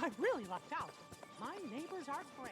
I really lucked out. My neighbors are great.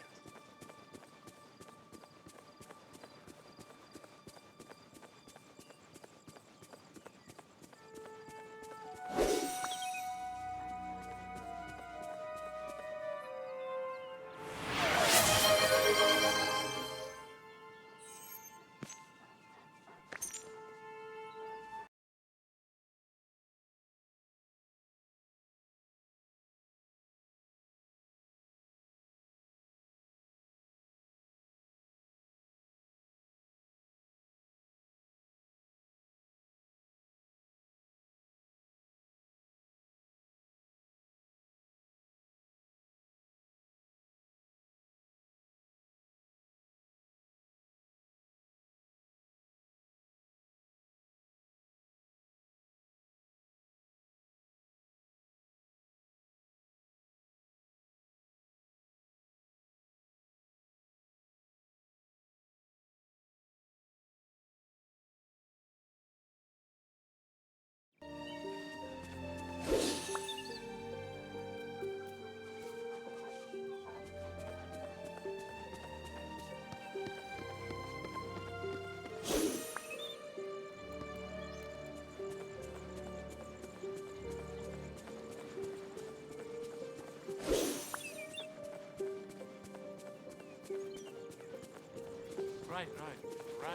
Right.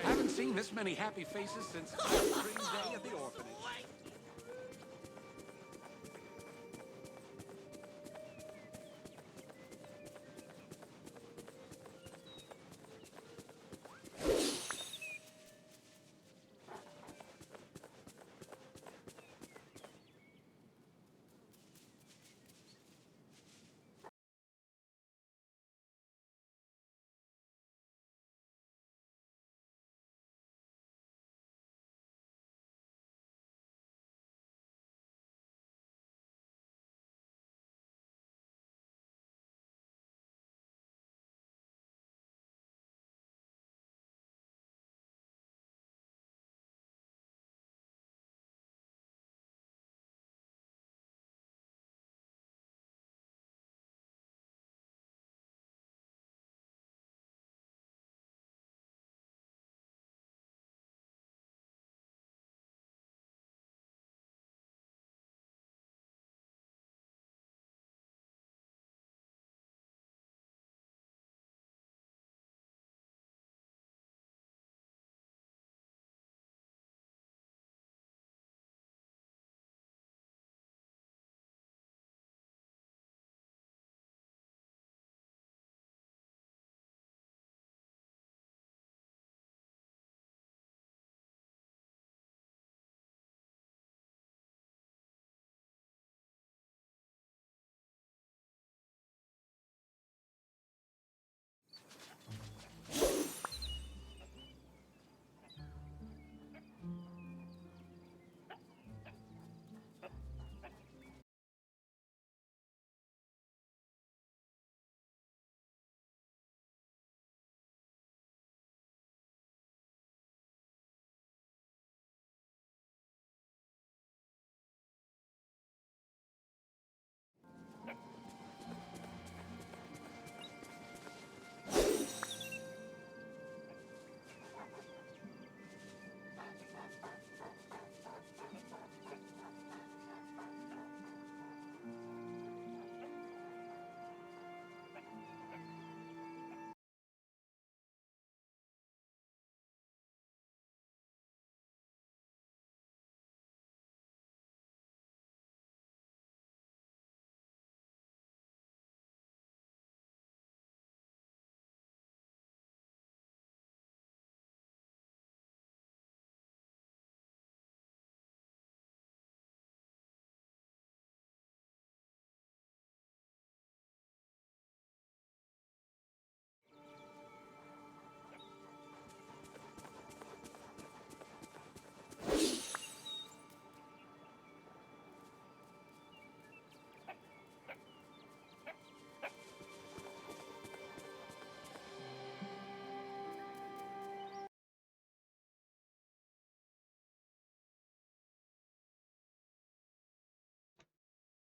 Haven't seen this many happy faces since ice cream day at the orphanage.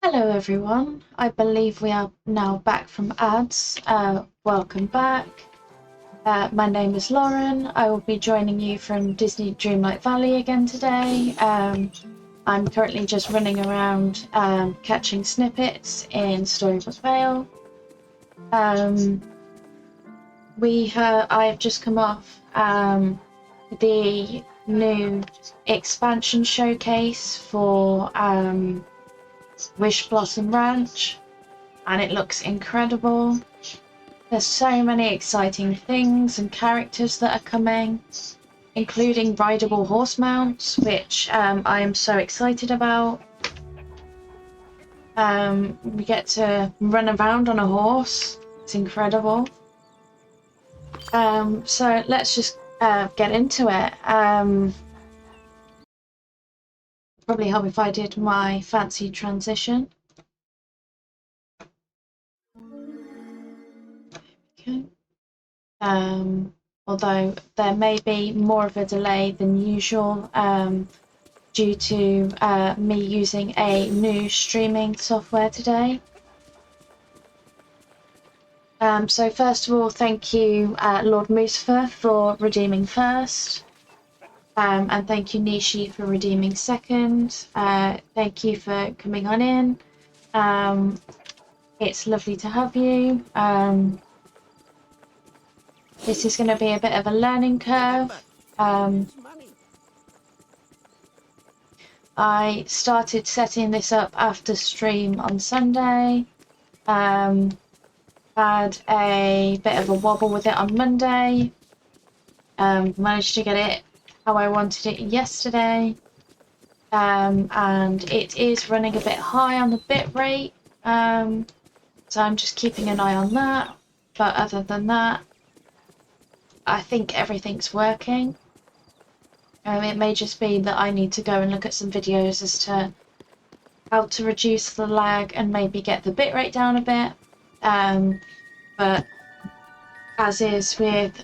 Hello everyone, I believe we are now back from ads. Welcome back. My name is Lauren. I will be joining you from Disney Dreamlight Valley again today. I'm currently just running around catching snippets in Storybook Vale. I have just come off the new expansion showcase for Wishblossom Ranch, and it looks incredible. There's so many exciting things and characters that are coming, including rideable horse mounts, which I am so excited about. We get to run around on a horse. It's incredible. So let's just get into it. Probably help if I did my fancy transition. Okay. Although there may be more of a delay than usual due to me using a new streaming software today. So first of all, thank you Lord Mustafa for redeeming first. And thank you Nishi for redeeming second. Thank you for coming on in. It's lovely to have you. This is going to be a bit of a learning curve. I started setting this up after stream on Sunday. Had a bit of a wobble with it on Monday. Managed to get it how I wanted it yesterday. And it is running a bit high on the bit rate. So I'm just keeping an eye on that. But other than that, I think everything's working. It may just be that I need to go and look at some videos as to how to reduce the lag and maybe get the bitrate down a bit. But as is with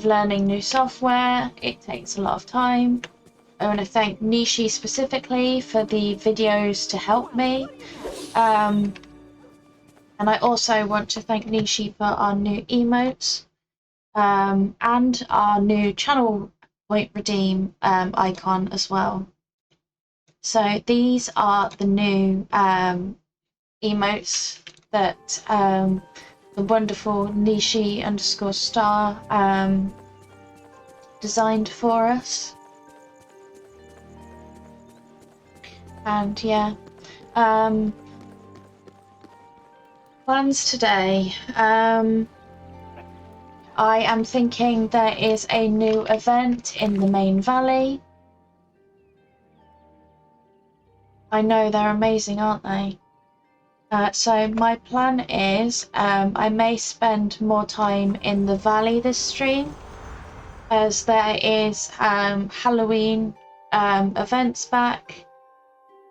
learning new software, it takes a lot of time. I want to thank Nishi specifically for the videos to help me. And I also want to thank Nishi for our new emotes and our new channel point redeem icon as well. So these are the new emotes that the wonderful Nishi_star designed for us. And yeah, plans today. I am thinking there is a new event in the main valley. I know they're amazing, aren't they? So my plan is I may spend more time in the valley this stream, as there is Halloween events back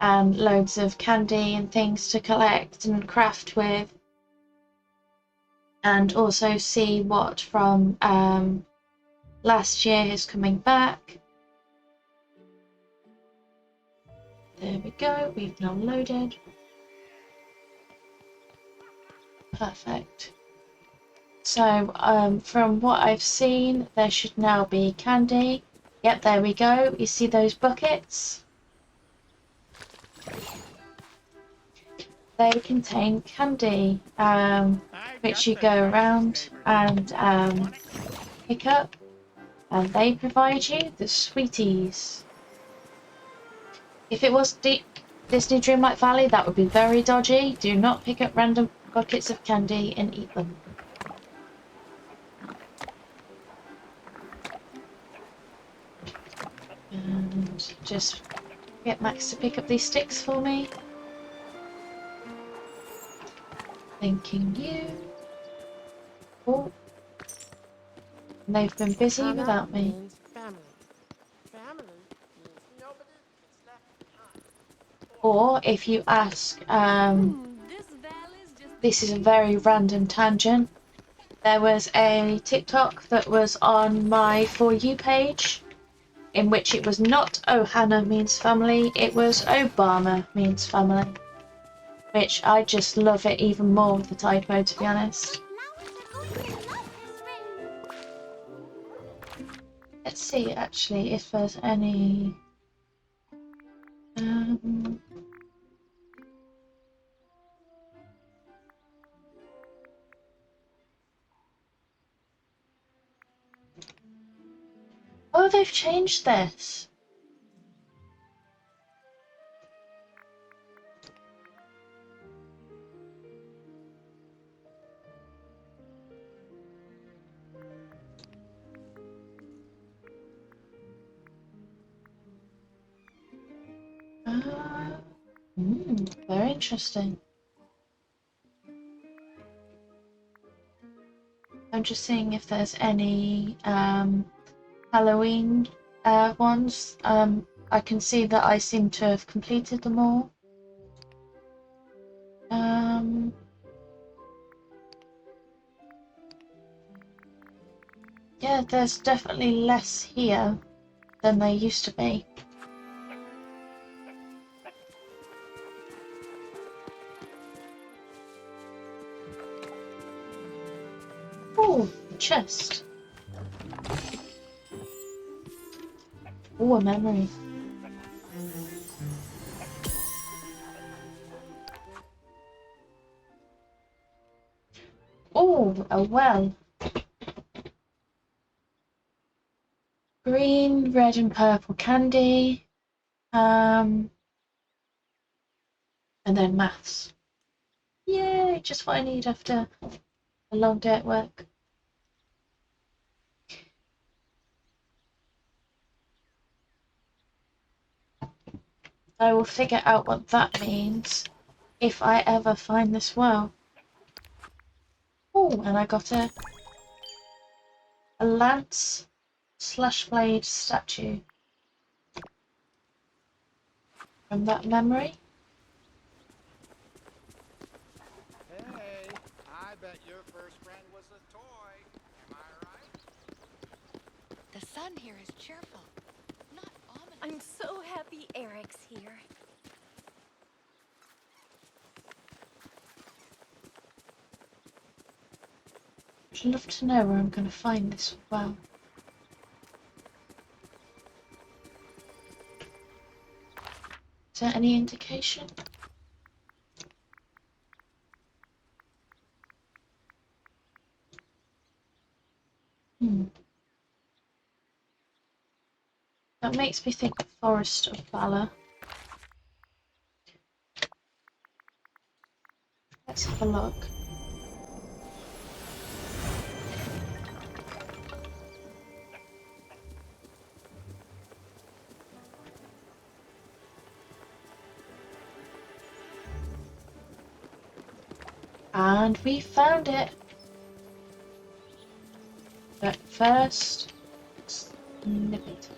and loads of candy and things to collect and craft with, and also see what from last year is coming back. There we go, we've now loaded. Perfect. So from what I've seen, there should now be candy. Yep, there we go. You see those buckets? They contain candy, which you go around and pick up, and they provide you the sweeties. If it was Disney Dreamlight Valley, that would be very dodgy. Do not pick up random buckets of candy and eat them. And just get Max to pick up these sticks for me. Thanking you. Oh. And they've been busy without me. Or if you ask, this is a very random tangent. There was a TikTok that was on my For You page. in which it was not Ohana means family, it was Obama means family. Which I just love it even more with the typo, to be honest. Let's see actually if there's any. Oh, they've changed this. Very interesting. I'm just seeing if there's any Halloween ones. I can see that I seem to have completed them all. Yeah, there's definitely less here than there used to be. Oh, chest. Oh, a memory. Oh, a well. Green, red and purple candy. And then maths. Yay, just what I need after a long day at work. I will figure out what that means if I ever find this well. Oh, and I got a lance slash blade statue from that memory. Hey, I bet your first friend was a toy. Am I right? The sun here is cheerful, not ominous. I'm so happy Eric's here. I'd love to know where I'm going to find this well. Is there any indication? That makes me think of Forest of Valor. Let's have a look. And we found it. But first, snip it.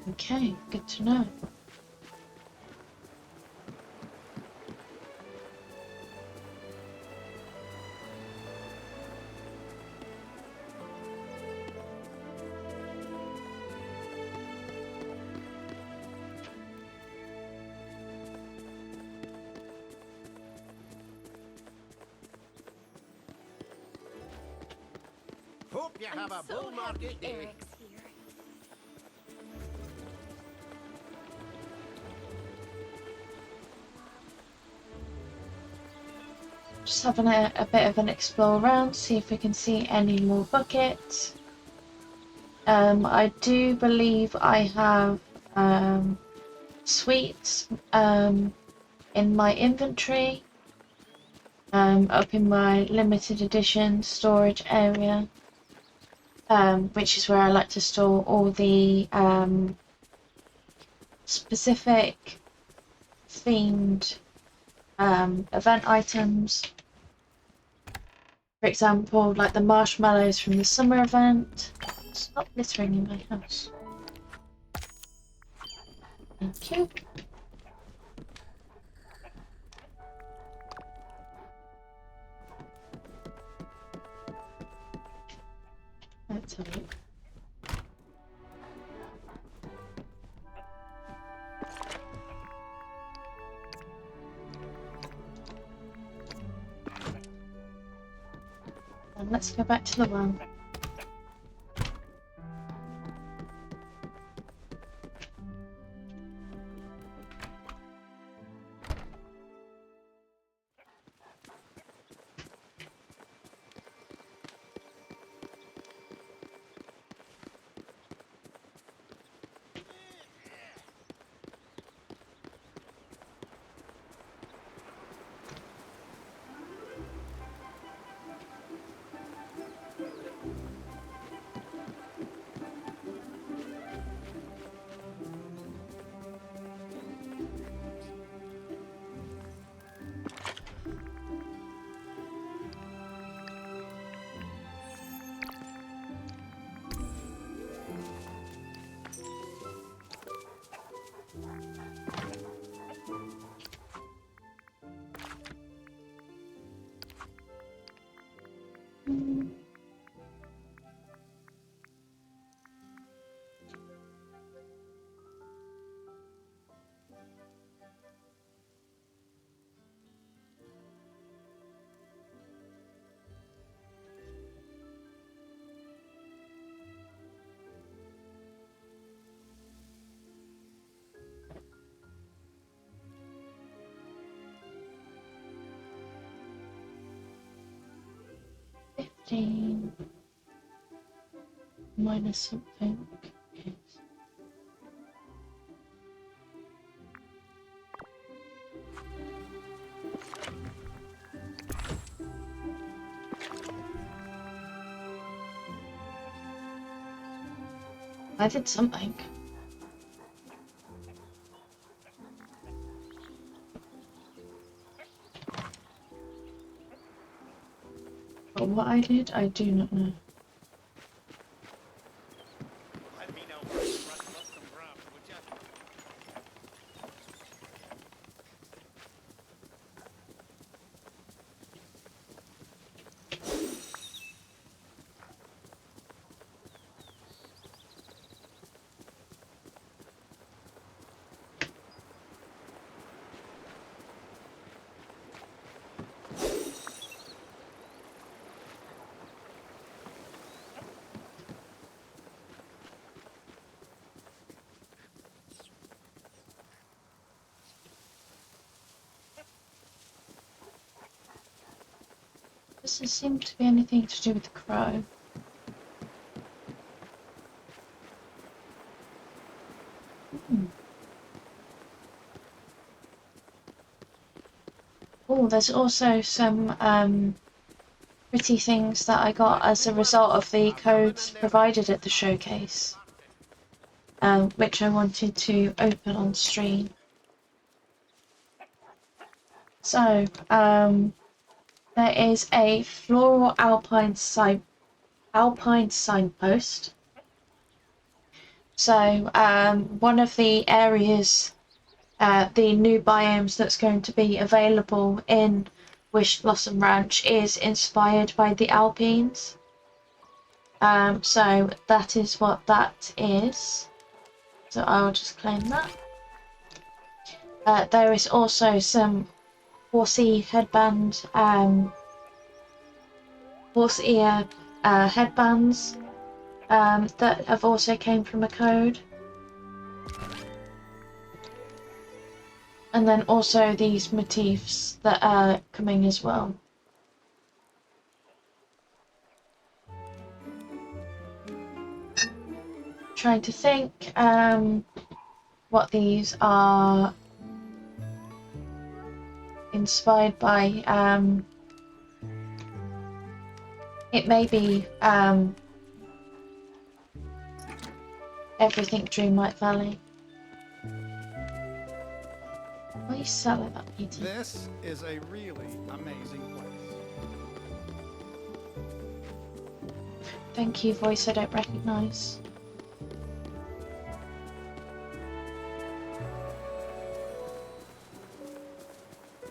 Okay, good to know. Hope you have I'm a so bull happy market day. Eric's here. Just having a bit of an explore around, see if we can see any more buckets. I do believe I have sweets in my inventory, up in my limited edition storage area, which is where I like to store all the specific themed event items. For example, like the marshmallows from the summer event. Stop littering in my house. Thank you. Let's have a look. And let's go back to the well. Minus something. Yes. I did something. But what I did, I do not know. Let me know where you rustled up some grub, would ya? Doesn't seem to be anything to do with the crow. Oh, there's also some pretty things that I got as a result of the codes provided at the showcase, which I wanted to open on stream. So, there is a floral alpine signpost. So, one of the areas, the new biomes that's going to be available in Wishblossom Ranch is inspired by the Alpines. So that is what that is. So I'll just claim that. There is also some horsey headband, horse ear headbands that have also came from a code. And then also these motifs that are coming as well. trying to think what these are inspired by. It may be everything Dreamlight Valley. Why are you selling that, Peter? This is a really amazing place. Thank you, voice I don't recognise.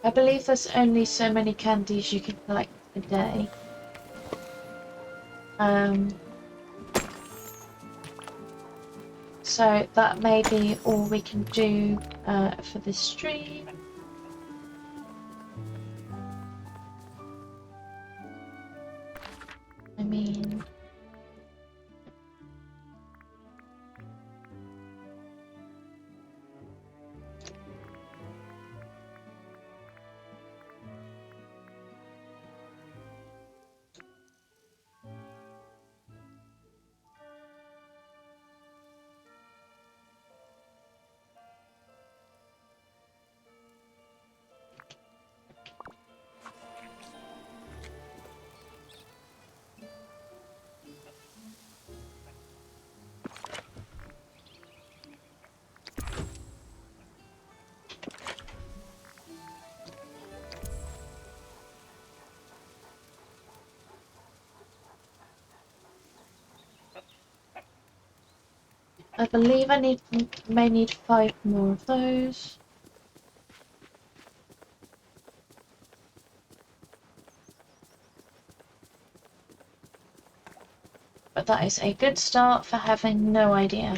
I believe there's only so many candies you can collect a day. So that may be all we can do for this stream. I mean... I believe I may need 5 more of those. But that is a good start for having no idea.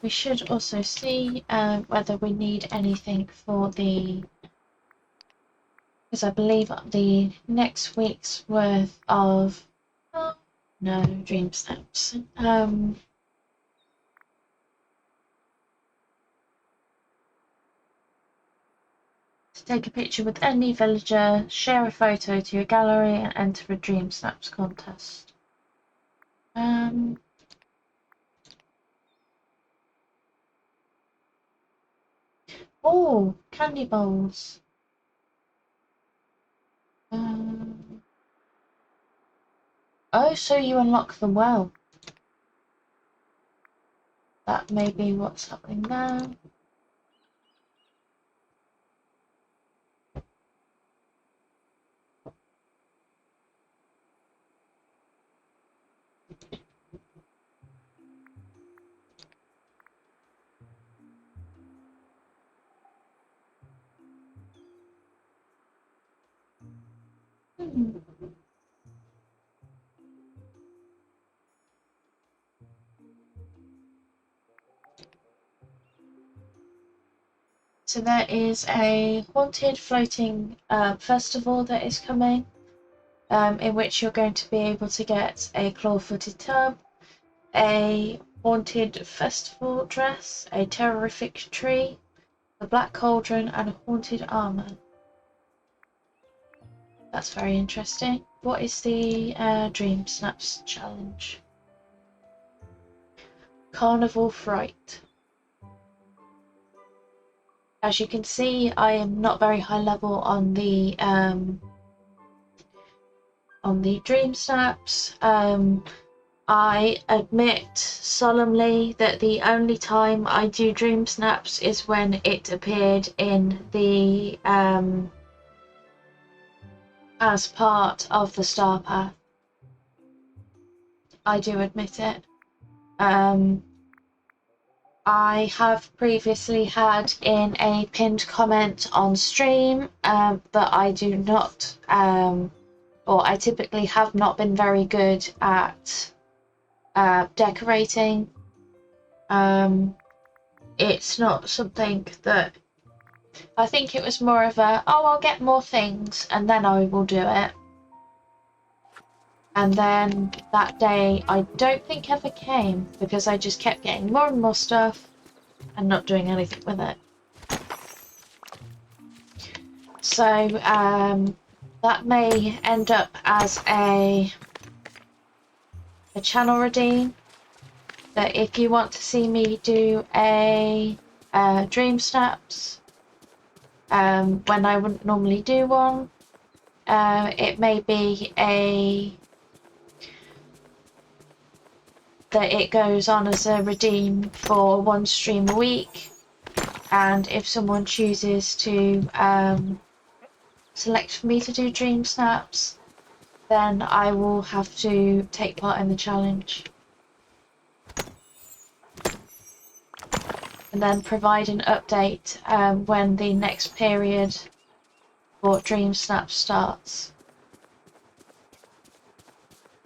We should also see whether we need anything for the... because I believe the next week's worth of... oh, no, dream snaps. To take a picture with any villager, share a photo to your gallery and enter a dream snaps contest. Oh, candy bowls. Oh, so you unlock the well. That may be what's happening now. So there is a haunted floating festival that is coming, in which you're going to be able to get a claw-footed tub, a haunted festival dress, a terrorific tree, a black cauldron, and a haunted armor. That's very interesting. What is the Dream Snaps challenge? Carnival Fright. As you can see, I am not very high level on the Dream Snaps. I admit solemnly that the only time I do Dream Snaps is when it appeared in the as part of the Star Path. I do admit it. I have previously had in a pinned comment on stream that I do not, or I typically have not been very good at decorating. It's not something that... I think it was more of a, oh, I'll get more things and then I will do it. And then that day I don't think ever came because I just kept getting more and more stuff and not doing anything with it. So that may end up as a channel redeem. That if you want to see me do a dream snaps when I wouldn't normally do one, it may be that it goes on as a redeem for one stream a week, and if someone chooses to select for me to do dream snaps, then I will have to take part in the challenge. And then provide an update when the next period for dream snaps starts.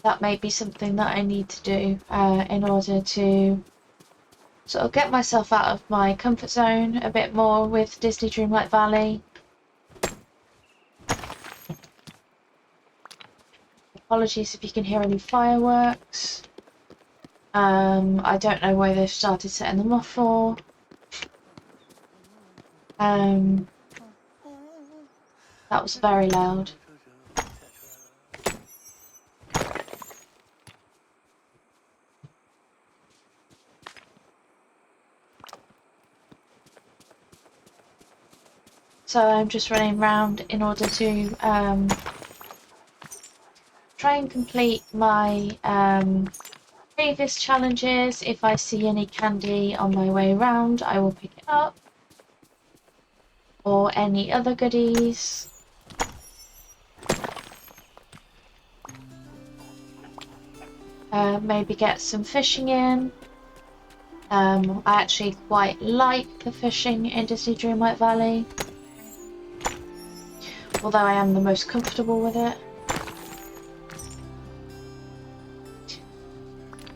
That may be something that I need to do in order to sort of get myself out of my comfort zone a bit more with Disney Dreamlight Valley. Apologies if you can hear any fireworks. I don't know why they've started setting them off for. That was very loud. So I'm just running around in order to try and complete my previous challenges. If I see any candy on my way around, I will pick it up. Or any other goodies. Maybe get some fishing in. I actually quite like the fishing in Disney Dreamlight Valley, although I am the most comfortable with it.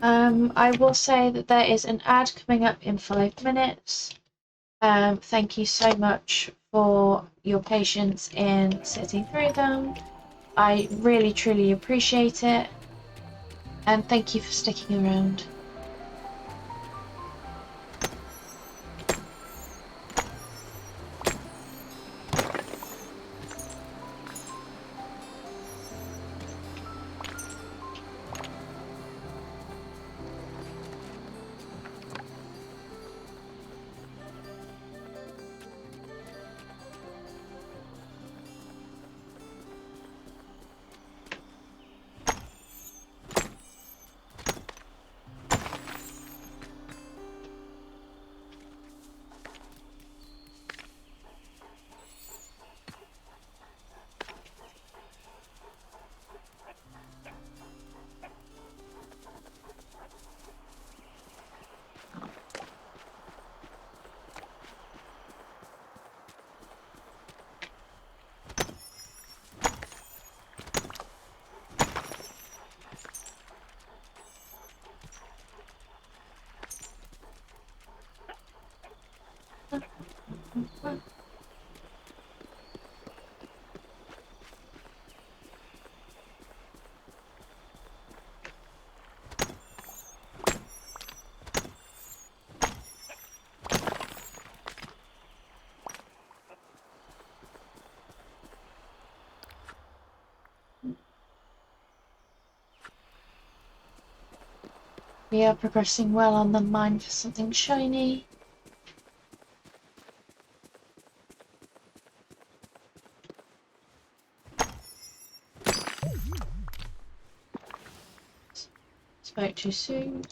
I will say that there is an ad coming up in 5 minutes. Thank you so much for your patience in sitting through them. I really truly appreciate it, and thank you for sticking around. We are progressing well on the mine for something shiny. Spoke too soon.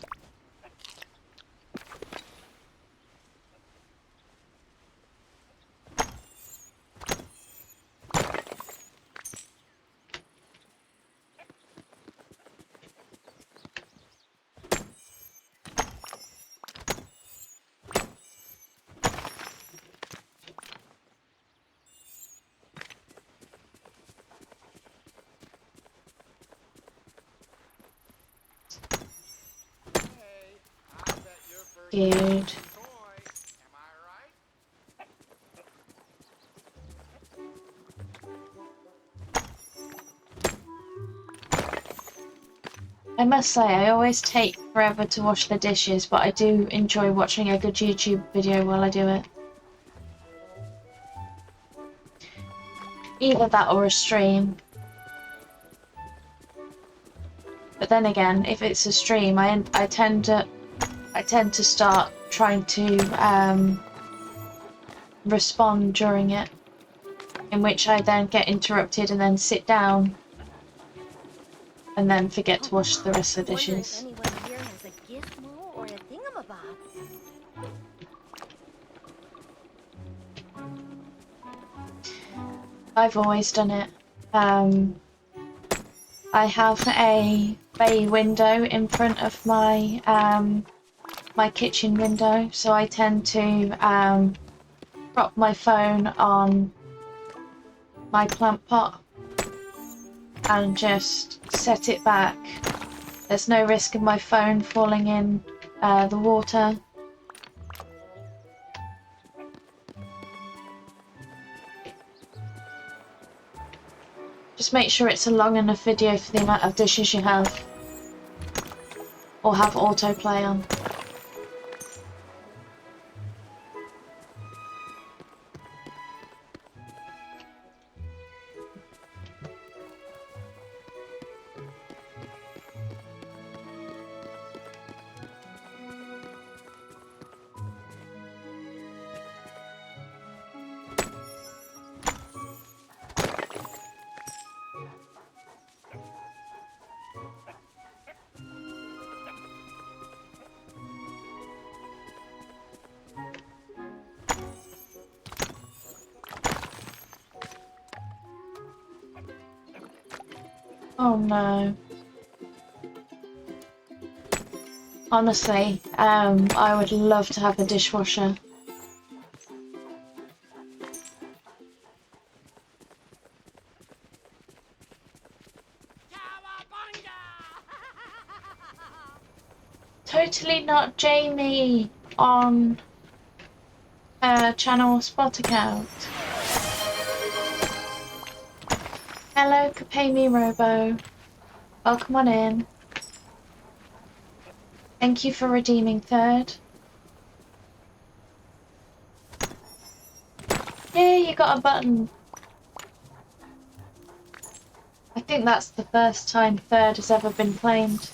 Good. Toy, am I right? I must say, I always take forever to wash the dishes, but I do enjoy watching a good YouTube video while I do it. Either that or a stream. But then again, if it's a stream, I tend to start trying to respond during it, in which I then get interrupted and then sit down and then forget to wash the rest of the Wonder if dishes. anyone here has a gizmo or a thingamabob. I've always done it. I have a bay window in front of my my kitchen window, so I tend to prop my phone on my plant pot and just set it back. There's no risk of my phone falling in the water. Just make sure it's a long enough video for the amount of dishes you have, or have autoplay on. Oh no. Honestly, I would love to have a dishwasher. Totally not Jamie on channel spot account. Hello, Kapami Robo. Welcome on in. Thank you for redeeming third. Yay, you got a button. I think that's the first time third has ever been claimed.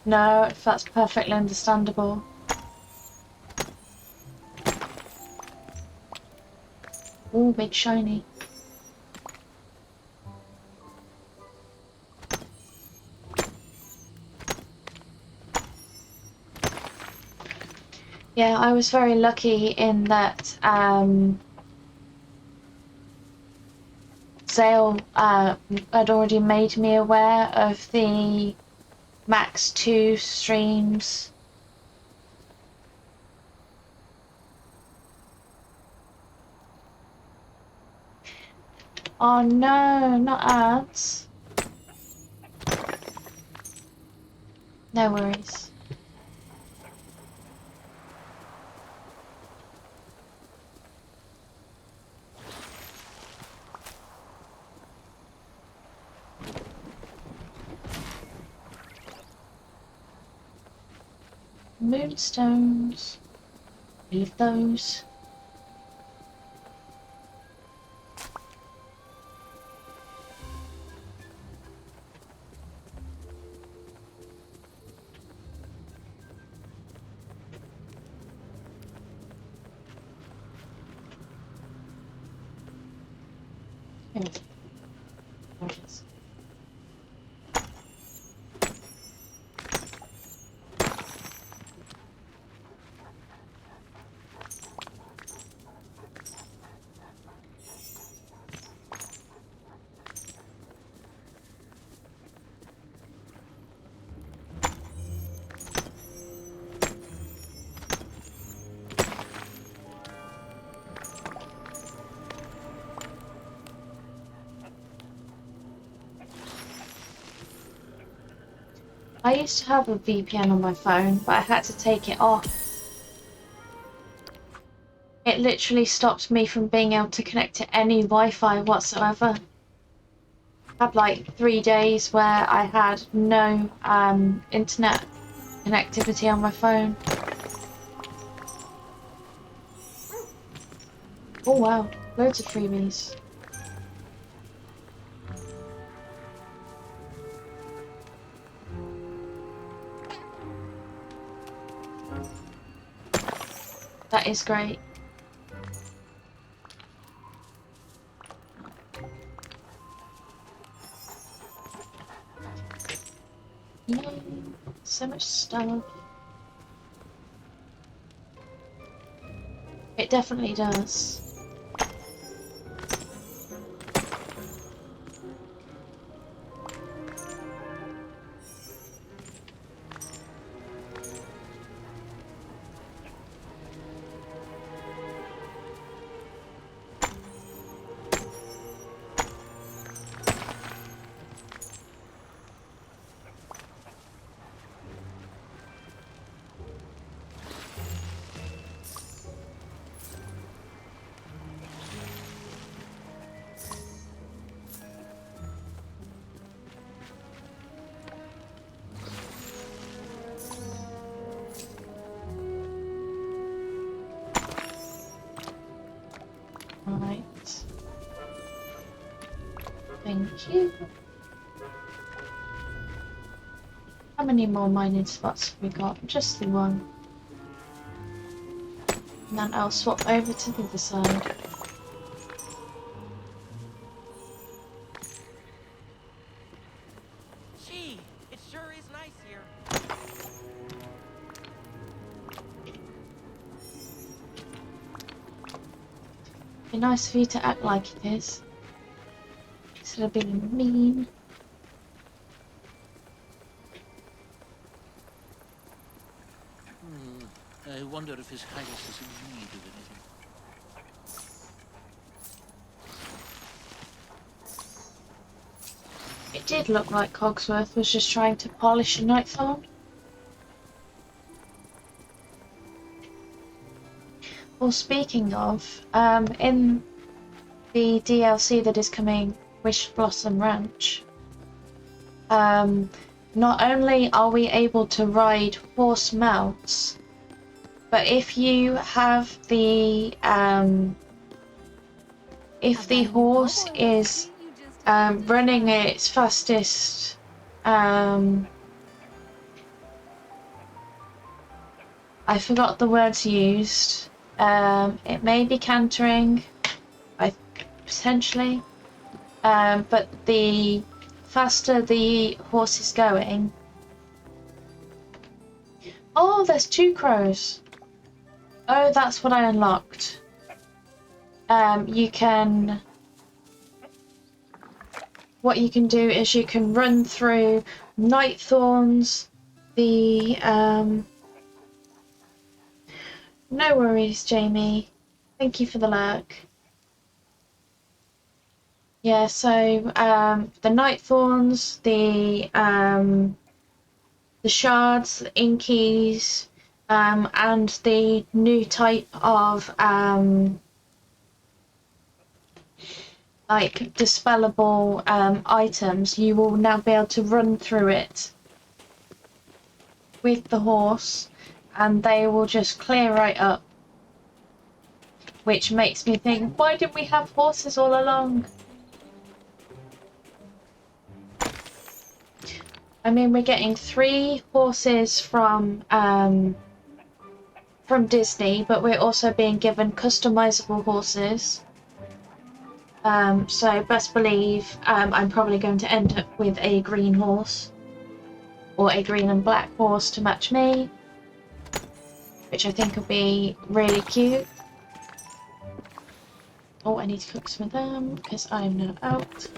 No, that's perfectly understandable. Ooh, big shiny. Yeah, I was very lucky in that Zale had already made me aware of the max 2 streams. Oh no, not ads. No worries. Moonstones. Leave those. Here it is. There it is. I used to have a VPN on my phone, but I had to take it off. It literally stopped me from being able to connect to any Wi-Fi whatsoever. I had like 3 days where I had no internet connectivity on my phone. Oh wow, loads of freebies. That is great. Yay, so much stuff. It definitely does. Right. Thank you. How many more mining spots have we got? Just the one. And then I'll swap over to the other side. Gee, it sure is nice here. Be nice for you to act like it is, instead of being mean. I wonder if His Highness is in need of anything. It did look like Cogsworth was just trying to polish a Nightthorn. Well, speaking of, in the DLC that is coming, Wishblossom Ranch, not only are we able to ride horse mounts, but if you have the if the horse is running its fastest I forgot the words used. It may be cantering, potentially, but the faster the horse is going. Oh, there's 2 crows. Oh, that's what I unlocked. You can. What you can do is you can run through Nightthorns, the No worries, Jamie. Thank you for the lurk. Yeah, so the Nightthorns, the shards, the inkies, and the new type of like dispellable items, you will now be able to run through it with the horse, and they will just clear right up. Which makes me think, why didn't we have horses all along? I mean, we're getting 3 horses from Disney, but we're also being given customizable horses. So best believe I'm probably going to end up with a green horse, or a green and black horse to match me, which I think will be really cute. Oh, I need to cook some of them because I'm now out.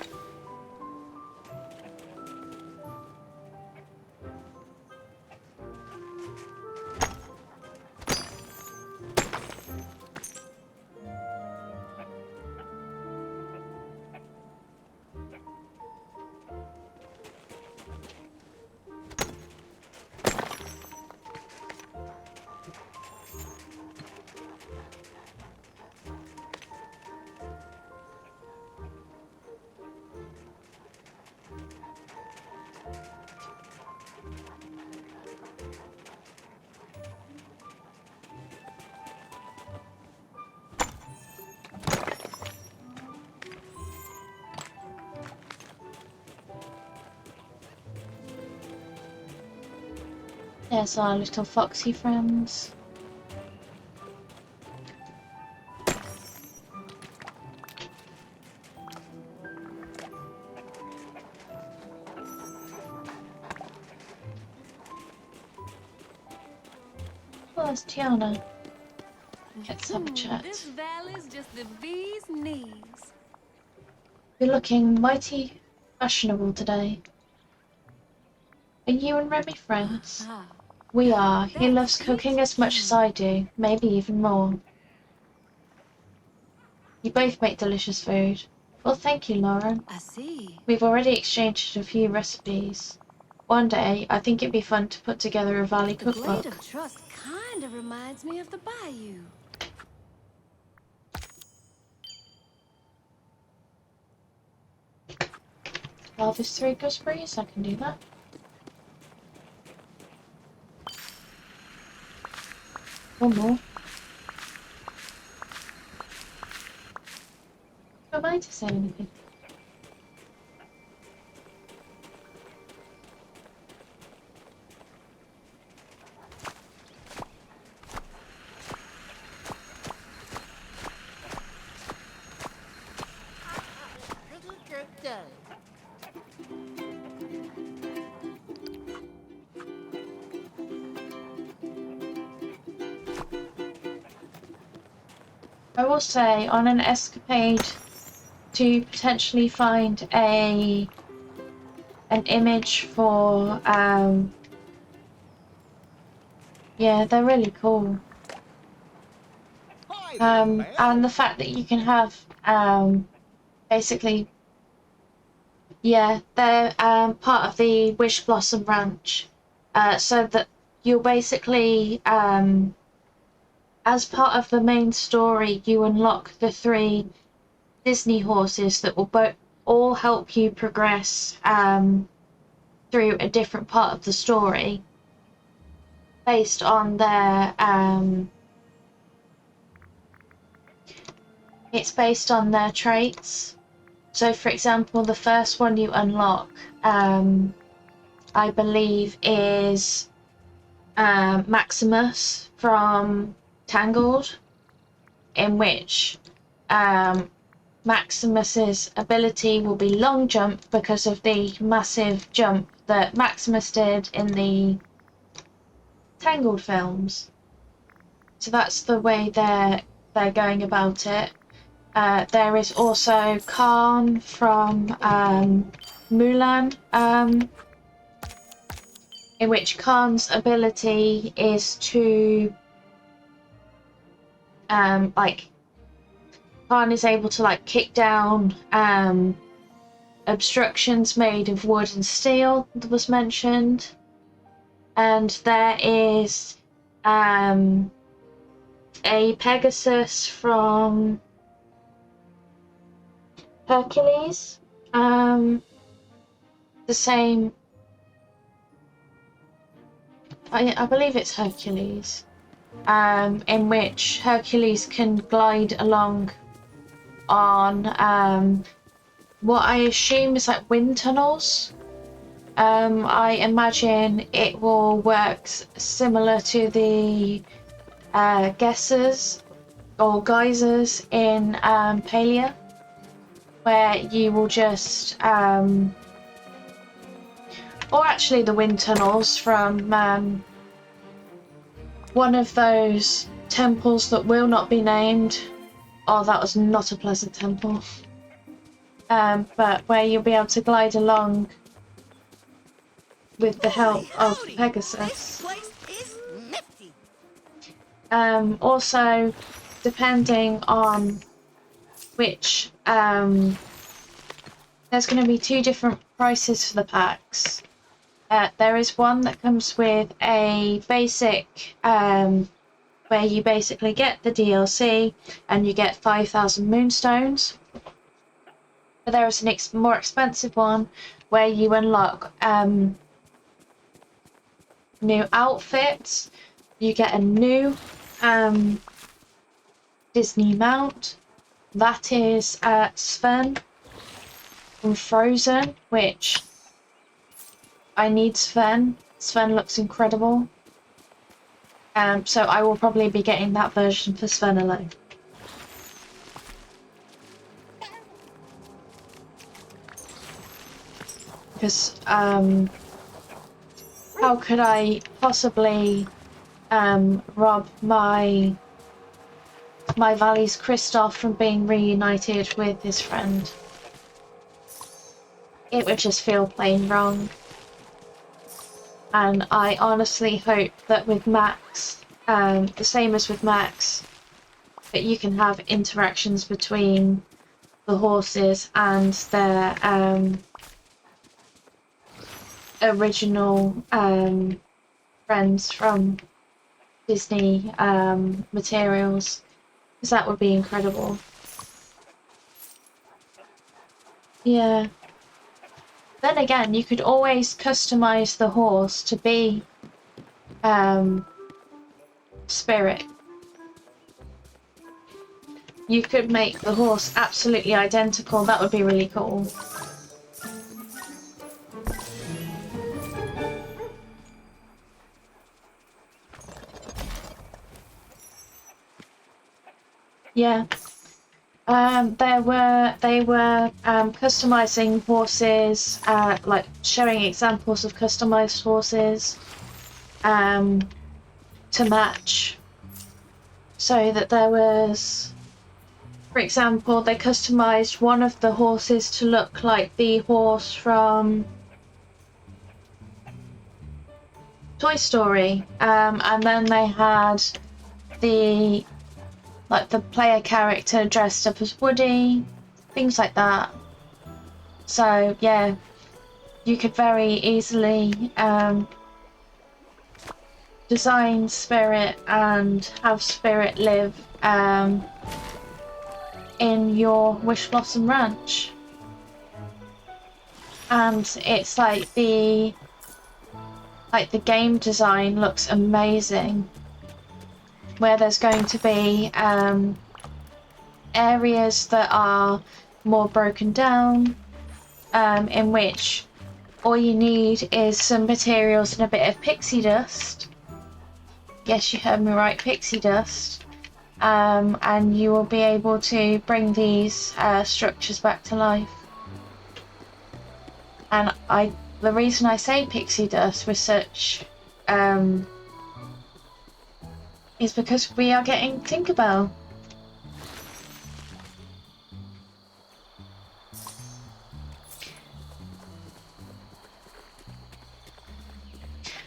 There's our little foxy friends. Oh, there's Tiana. Let's have a chat. This valley's just the bee's knees. You're looking mighty fashionable today. Are you and Remy friends? Ah, We are. He That's loves cooking as much as I do, maybe even more. You both make delicious food. Well, thank you, Lauren. I see. We've already exchanged a few recipes. One day, I think it'd be fun to put together a Valley The Blade cookbook. of Trust kind of reminds me of the Bayou. Harvest 3 gooseberries, I can do that. One more. Who am I to say anything? I will say, on an escapade to potentially find an image for yeah, they're really cool. And the fact that you can have basically, yeah, they're part of the Wishblossom Ranch, so that you'll basically as part of the main story, you unlock the 3 Disney horses that will all help you progress through a different part of the story based on their it's based on their traits. So for example, the first one you unlock I believe is Maximus from Tangled, in which Maximus's ability will be long jump because of the massive jump that Maximus did in the Tangled films. So that's the way they're going about it. There is also Khan from Mulan, in which Khan's ability is to like, Khan is able to like kick down obstructions made of wood and steel, that was mentioned. And there is a Pegasus from Hercules, the same, I believe it's Hercules, in which Hercules can glide along on what I assume is like wind tunnels. I imagine it will work similar to the geysers or geysers in Palia, where you will just or actually the wind tunnels from one of those temples that will not be named. Oh, that was not a pleasant temple. But where you'll be able to glide along with the help of Pegasus. This place is nifty. Also, depending on which, there's going to be 2 different prices for the packs. There is one that comes with a basic, where you basically get the DLC and you get 5,000 moonstones. But there is an more expensive one where you unlock new outfits. You get a new Disney mount. That is Sven from Frozen, which I need Sven. Sven looks incredible. So I will probably be getting that version for Svenelo. Because how could I possibly rob my Valley's Kristoff from being reunited with his friend? It would just feel plain wrong. And I honestly hope that with Max, the same as with Max, that you can have interactions between the horses and their original friends from Disney materials, because that would be incredible. Yeah. Then again, you could always customize the horse to be Spirit. You could make the horse absolutely identical. That would be really cool. Yeah. They were customizing horses, like showing examples of customized horses to match. So that there was, for example, they customized one of the horses to look like the horse from Toy Story, and then they had the player character dressed up as Woody, things like that. So yeah, you could very easily design Spirit and have Spirit live in your Wishblossom Ranch. And it's like the game design looks amazing, where there's going to be areas that are more broken down, in which all you need is some materials and a bit of pixie dust. Yes, you heard me right, pixie dust. And you will be able to bring these structures back to life. And the reason I say pixie dust with such is because we are getting Tinkerbell.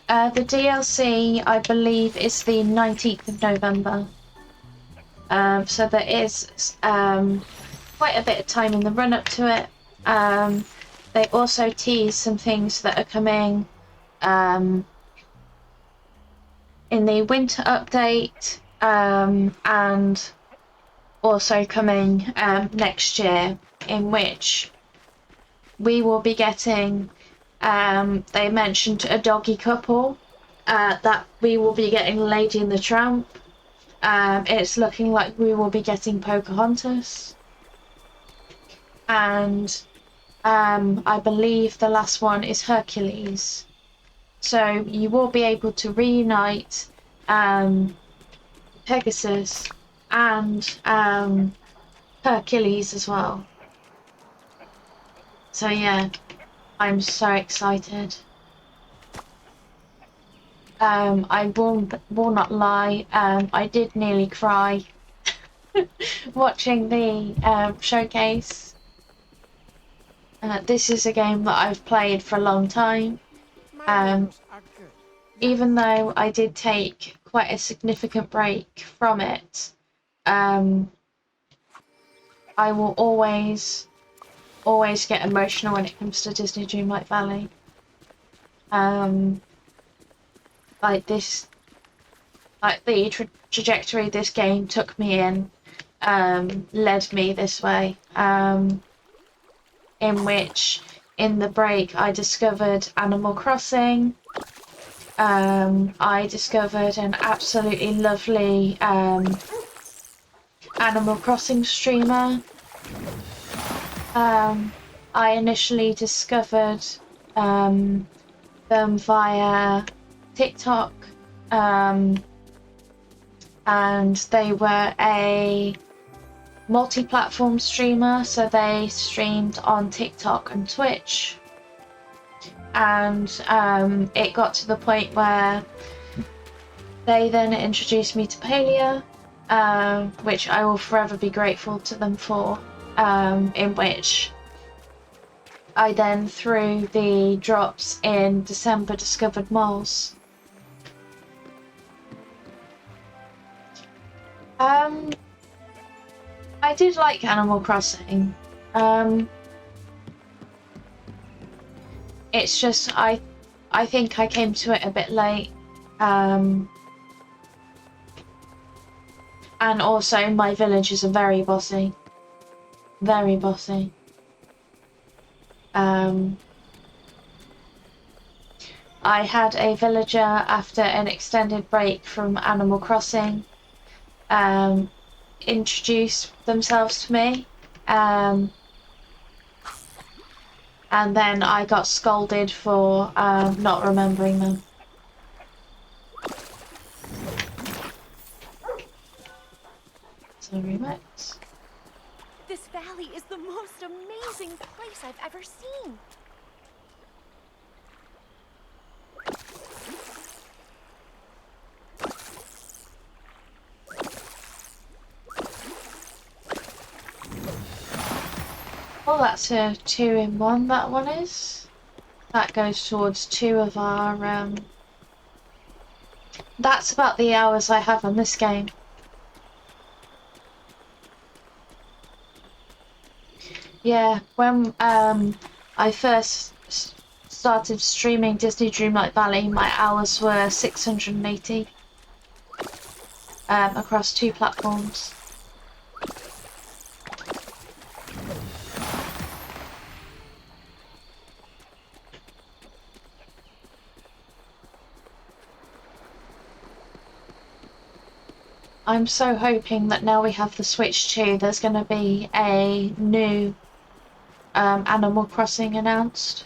The DLC, I believe, is the 19th of November. So there is quite a bit of time in the run-up to it. They also tease some things that are coming in the winter update, and also coming next year, in which we will be getting, they mentioned a doggy couple, that we will be getting Lady and the Tramp. It's looking like we will be getting Pocahontas. And I believe the last one is Hercules. So you will be able to reunite Pegasus and Hercules as well. So yeah, I'm so excited. I will not lie, I did nearly cry watching the showcase. This is a game that I've played for a long time. Even though I did take quite a significant break from it, I will always get emotional when it comes to Disney Dreamlight Valley. Like this, like the trajectory this game took me in, led me this way, in which in the break I discovered Animal Crossing. I discovered an absolutely lovely Animal Crossing streamer. I initially discovered them via TikTok, and they were a multi-platform streamer, so they streamed on TikTok and Twitch, and it got to the point where they then introduced me to Palia, which I will forever be grateful to them for, in which I then, through the drops in December, discovered moles. I did like Animal Crossing. It's just I think I came to it a bit late. And also my villagers are very bossy. Very bossy. I had a villager after an extended break from Animal Crossing introduce themselves to me, and then I got scolded for not remembering them. Sorry, Max. This valley is the most amazing place I've ever seen. Well, that's a 2-in-1, that one is. That goes towards 2 of our, That's about the hours I have on this game. Yeah, when I first started streaming Disney Dreamlight Valley, my hours were 680 across 2 platforms. I'm so hoping that now we have the Switch 2, there's going to be a new Animal Crossing announced.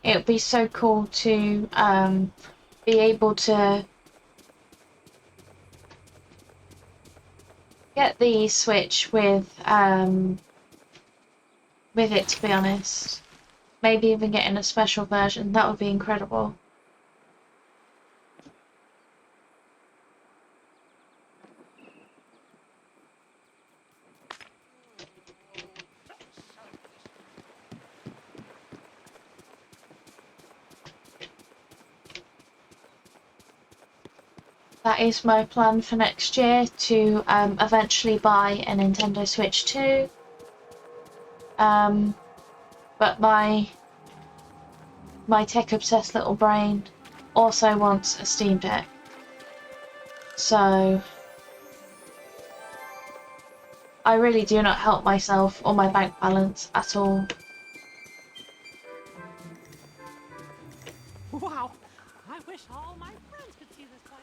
It would be so cool to be able to get the Switch with it, to be honest. Maybe even getting a special version, that would be incredible. That is my plan for next year, to eventually buy a Nintendo Switch 2. But my tech-obsessed little brain also wants a Steam Deck. So I really do not help myself or my bank balance at all. Wow, I wish all my friends could see this place.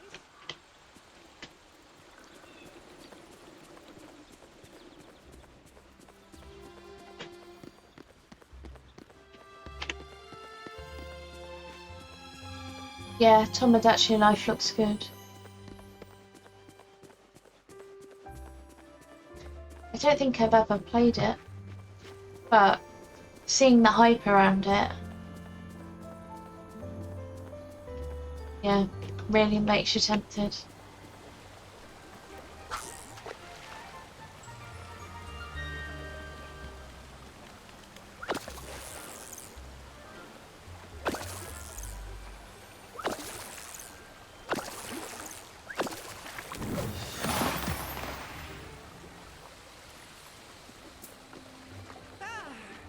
Yeah, Tomodachi Life looks good. I don't think I've ever played it, but seeing the hype around it, yeah, really makes you tempted.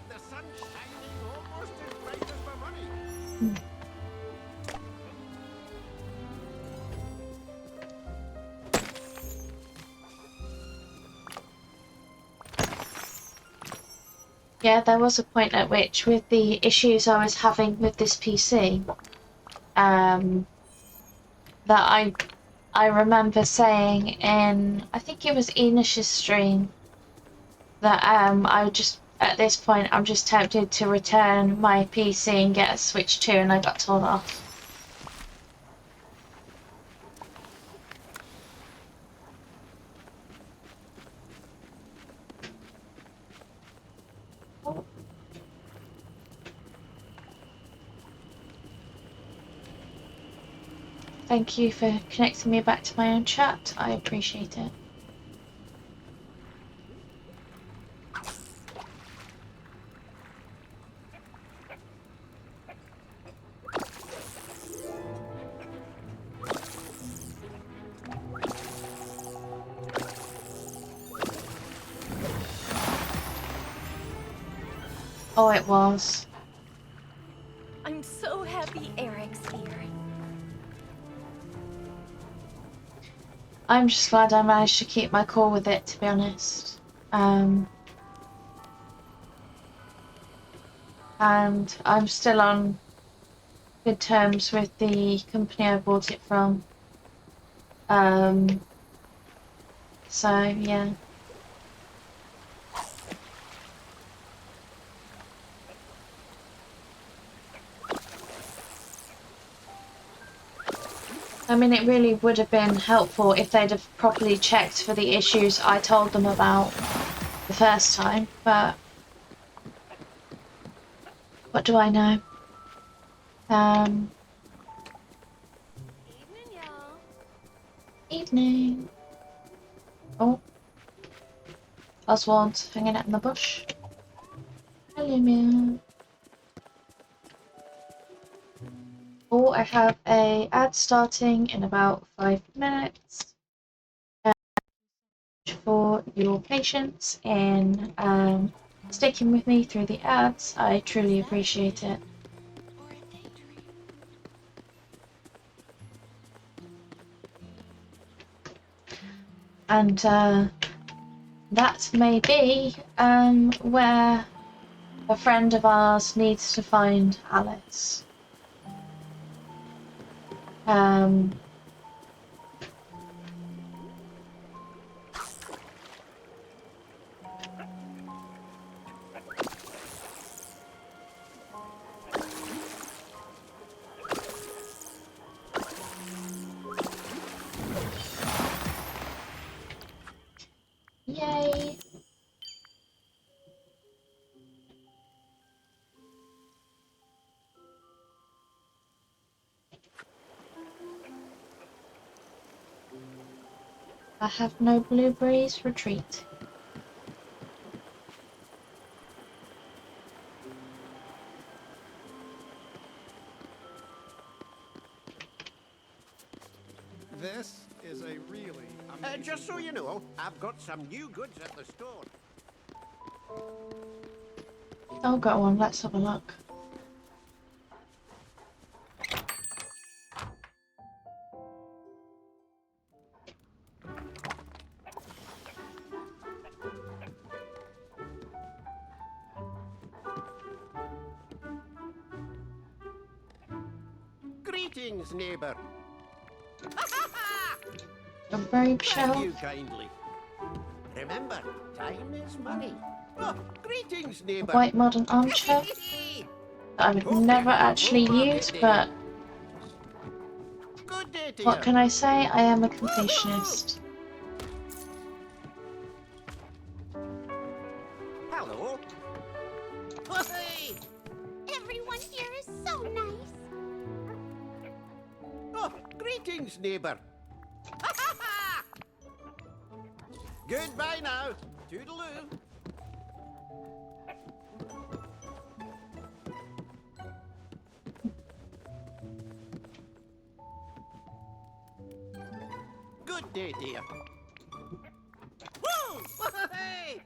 The sun's shining almost as bright as my money. Yeah, there was a point at which, with the issues I was having with this PC, that I remember saying in, I think it was Enish's stream, that I just, at this point, I'm just tempted to return my PC and get a Switch 2, and I got told off. Thank you for connecting me back to my own chat. I appreciate it. Oh, it was. I'm so happy Eric's here. I'm just glad I managed to keep my cool with it, to be honest. And I'm still on good terms with the company I bought it from. So yeah. I mean, it really would have been helpful if they'd have properly checked for the issues I told them about the first time, but what do I know? Evening, y'all. Evening. Oh, Oswald's hanging out in the bush. Hello, Mew. Oh, I have a ad starting in about 5 minutes. For your patience in sticking with me through the ads, I truly appreciate it. Or a daydream. And that may be where a friend of ours needs to find Alice. Yay! I have no blueberries. Retreat. This is a really amazing... Just so you know, I've got some new goods at the store. Oh, go on. Let's have a look. Greetings, neighbour. A robe Thank shelf. you kindly. Remember, time is money. Oh, greetings, A neighbour. white modern armchair that I would Hope never you have a actually full market use, day. but Good day to what you. can I say? I am a Woohoo! completionist. Hello. Hey! Everyone here is so nice. Oh, greetings, neighbour. Goodbye now. Toodaloo. Good day, dear. Woo! Hey!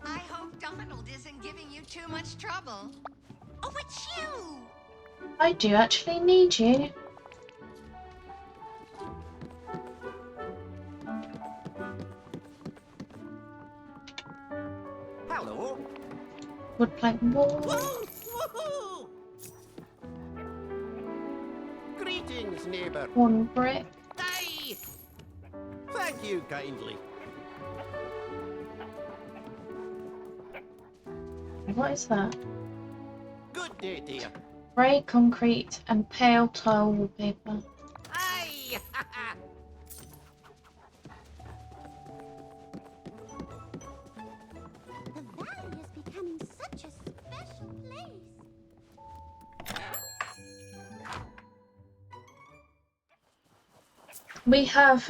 I hope Donald isn't giving you too much trouble. Oh, it's you! I do actually need you. Hello. Wood plank wall. Woo! Woohoo! Greetings, neighbour. One brick. Hey! Thank you kindly. What is that? Good day, dear. Grey concrete and pale tile wallpaper. Hey! The valley is becoming We have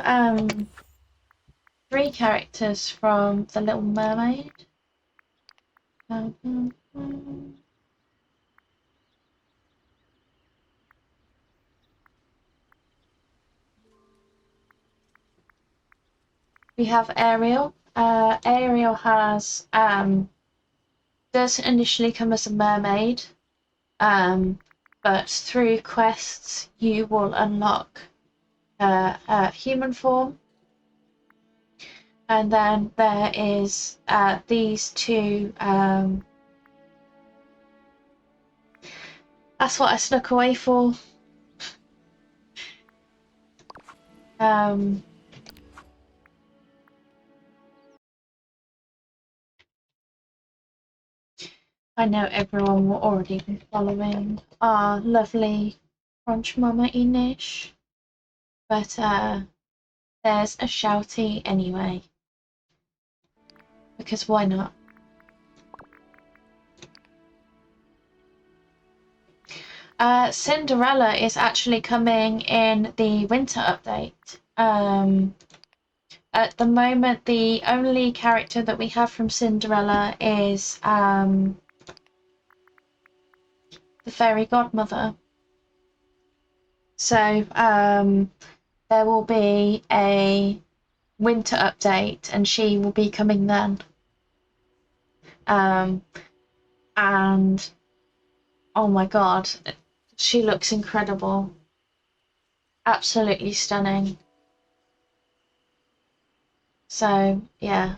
3 characters from The Little Mermaid. We have Ariel. Ariel has does initially come as a mermaid, but through quests you will unlock human form. And then there is these 2. That's what I snuck away for. I know everyone will already be following our lovely Crunch Mama Inish, but there's a shouty anyway, because why not? Cinderella is actually coming in the winter update. At the moment, the only character that we have from Cinderella is the fairy godmother. So there will be a winter update and she will be coming then. And oh my god, she looks incredible. Absolutely stunning. So yeah.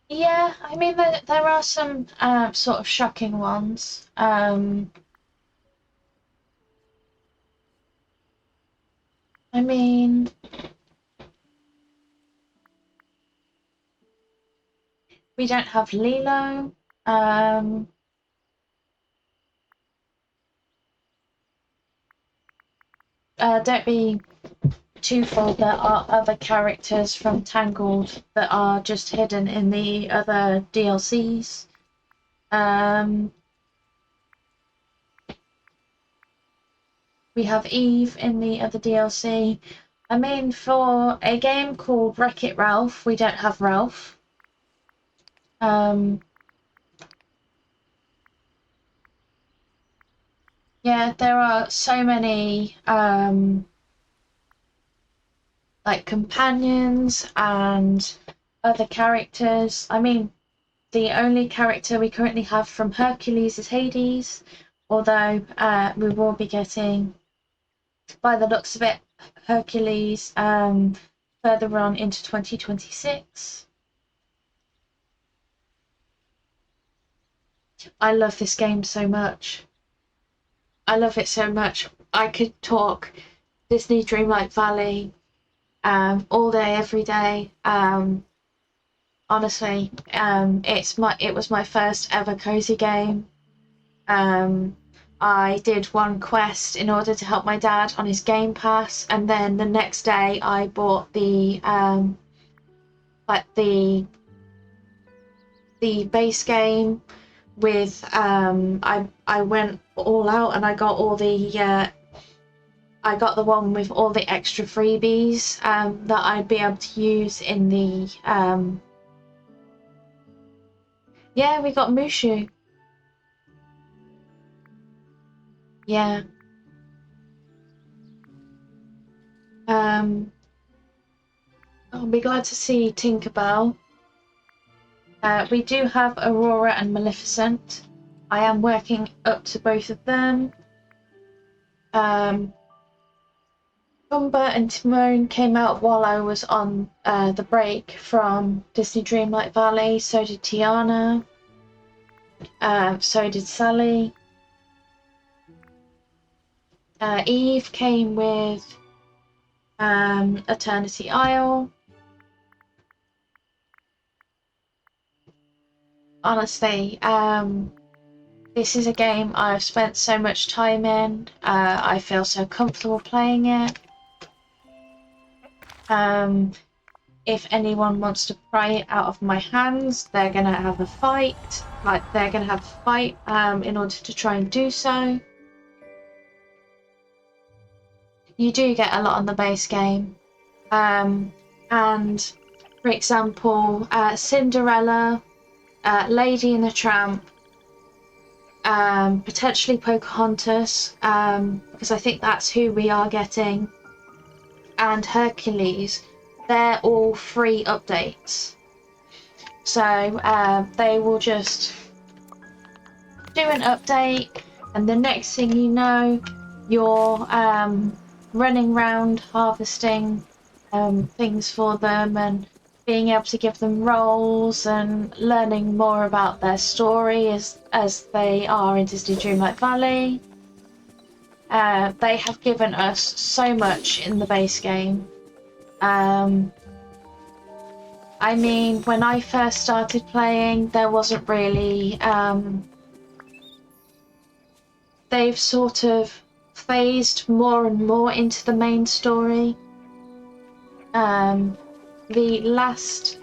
Yeah, I mean there are some sort of shocking ones. I mean, we don't have Lilo. Don't be too full. There are other characters from Tangled that are just hidden in the other DLCs. We have Eve in the other DLC. I mean, for a game called Wreck-It Ralph, we don't have Ralph. Yeah, there are so many like companions and other characters. I mean, the only character we currently have from Hercules is Hades, although we will be getting, by the looks of it, Hercules further on into 2026. I love this game so much. I love it so much. I could talk Disney Dreamlight Valley all day, every day. Honestly, it was my first ever cozy game. I did one quest in order to help my dad on his Game Pass, and then the next day I bought the base game with I went all out and I got all the I got the one with all the extra freebies that I'd be able to use in the yeah, we got Mushu. Yeah. I'll be glad to see Tinkerbell. We do have Aurora and Maleficent. I am working up to both of them. Pumbaa and Timon came out while I was on the break from Disney Dreamlight Valley. So did Tiana. So did Sally. Eve came with Eternity Isle. Honestly, this is a game I've spent so much time in. I feel so comfortable playing it. If anyone wants to pry it out of my hands, they're gonna have a fight. In order to try and do so. you do get a lot on the base game. And for example, Cinderella, Lady and the Tramp, potentially Pocahontas, because I think that's who we are getting, and Hercules, they're all free updates. So they will just do an update, and the next thing you know, you're running around harvesting things for them and being able to give them roles and learning more about their story as they are in Disney Dreamlight Valley. They have given us so much in the base game. I mean, when I first started playing, there wasn't really... they've sort of phased more and more into the main story. The last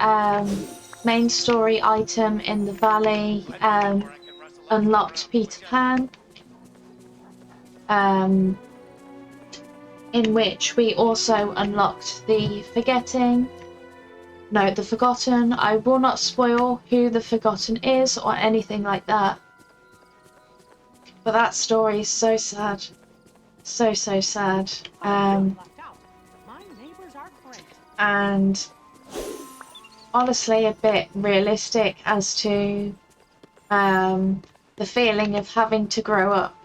main story item in the valley unlocked Peter Pan, in which we also unlocked the Forgotten. I will not spoil who the Forgotten is or anything like that. But that story is so sad. So sad. And honestly a bit realistic as to the feeling of having to grow up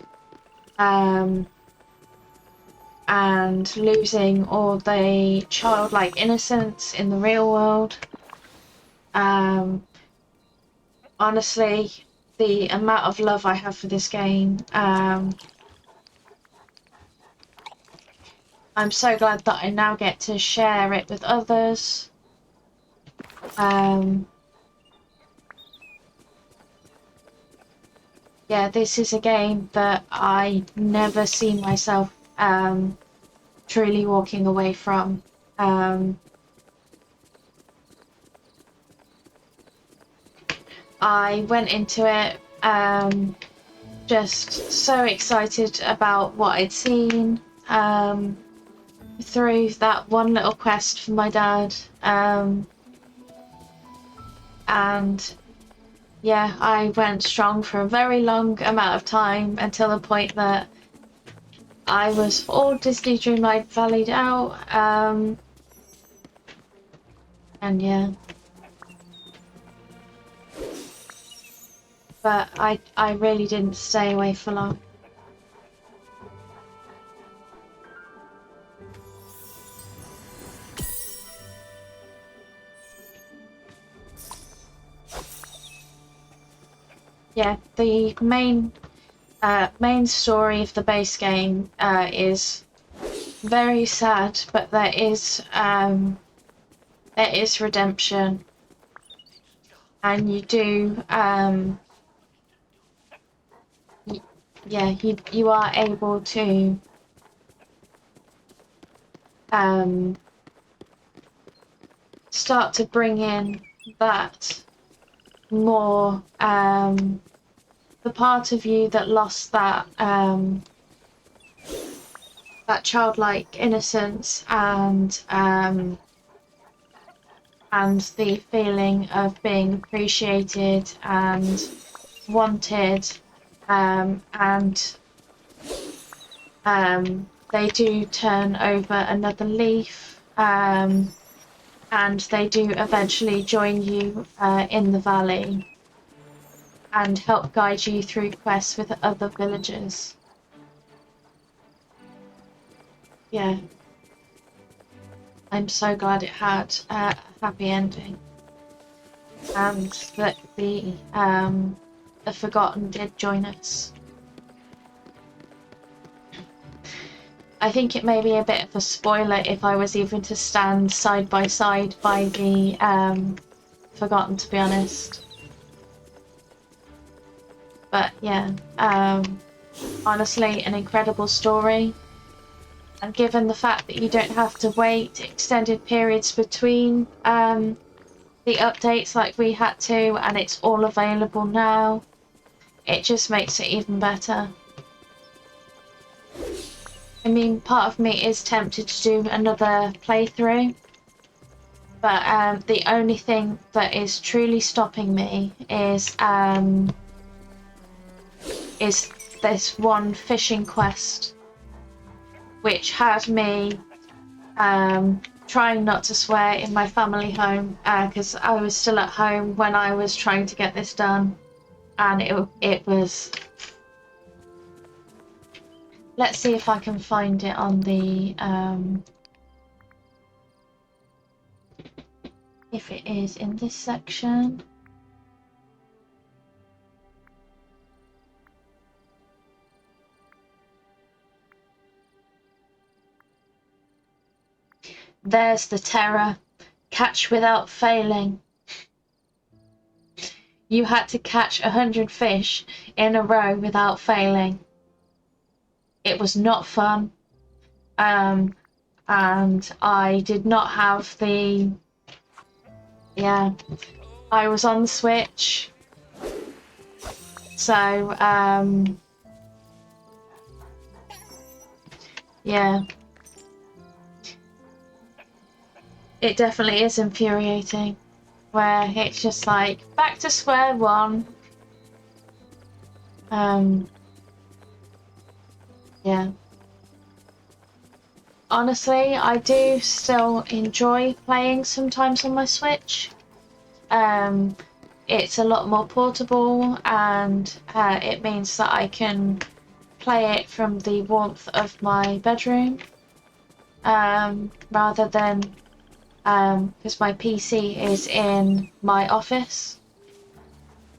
and losing all the childlike innocence in the real world. Honestly, the amount of love I have for this game, I'm so glad that I now get to share it with others. Yeah, this is a game that I never see myself truly walking away from. I went into it just so excited about what I'd seen through that one little quest for my dad, and yeah, I went strong for a very long amount of time until the point that I was all Disney Dreamlight Valley'd out, and yeah. But I really didn't stay away for long. Yeah, the main story of the base game is very sad, but there is redemption, and you do you are able to start to bring in that more the part of you that lost that that childlike innocence and the feeling of being appreciated and wanted, and they do turn over another leaf, and they do eventually join you in the valley and help guide you through quests with other villagers. Yeah. I'm so glad it had a happy ending, and that the Forgotten did join us. I think it may be a bit of a spoiler if I was even to stand side by side by the Forgotten, to be honest. But yeah, honestly, an incredible story. And given the fact that you don't have to wait extended periods between the updates like we had to, and it's all available now, it just makes it even better. I mean, part of me is tempted to do another playthrough, but the only thing that is truly stopping me is this one fishing quest, which had me trying not to swear in my family home, because I was still at home when I was trying to get this done, and it was. Let's see if I can find it on the if it is in this section. There's the terror. Catch without failing. You had to catch 100 fish in a row without failing. It was not fun. And I did not have the... Yeah. I was on the Switch. So, yeah. It definitely is infuriating, where it's just like back to square one. Yeah. Honestly, I do still enjoy playing sometimes on my Switch. It's a lot more portable, and it means that I can play it from the warmth of my bedroom, rather than because my PC is in my office.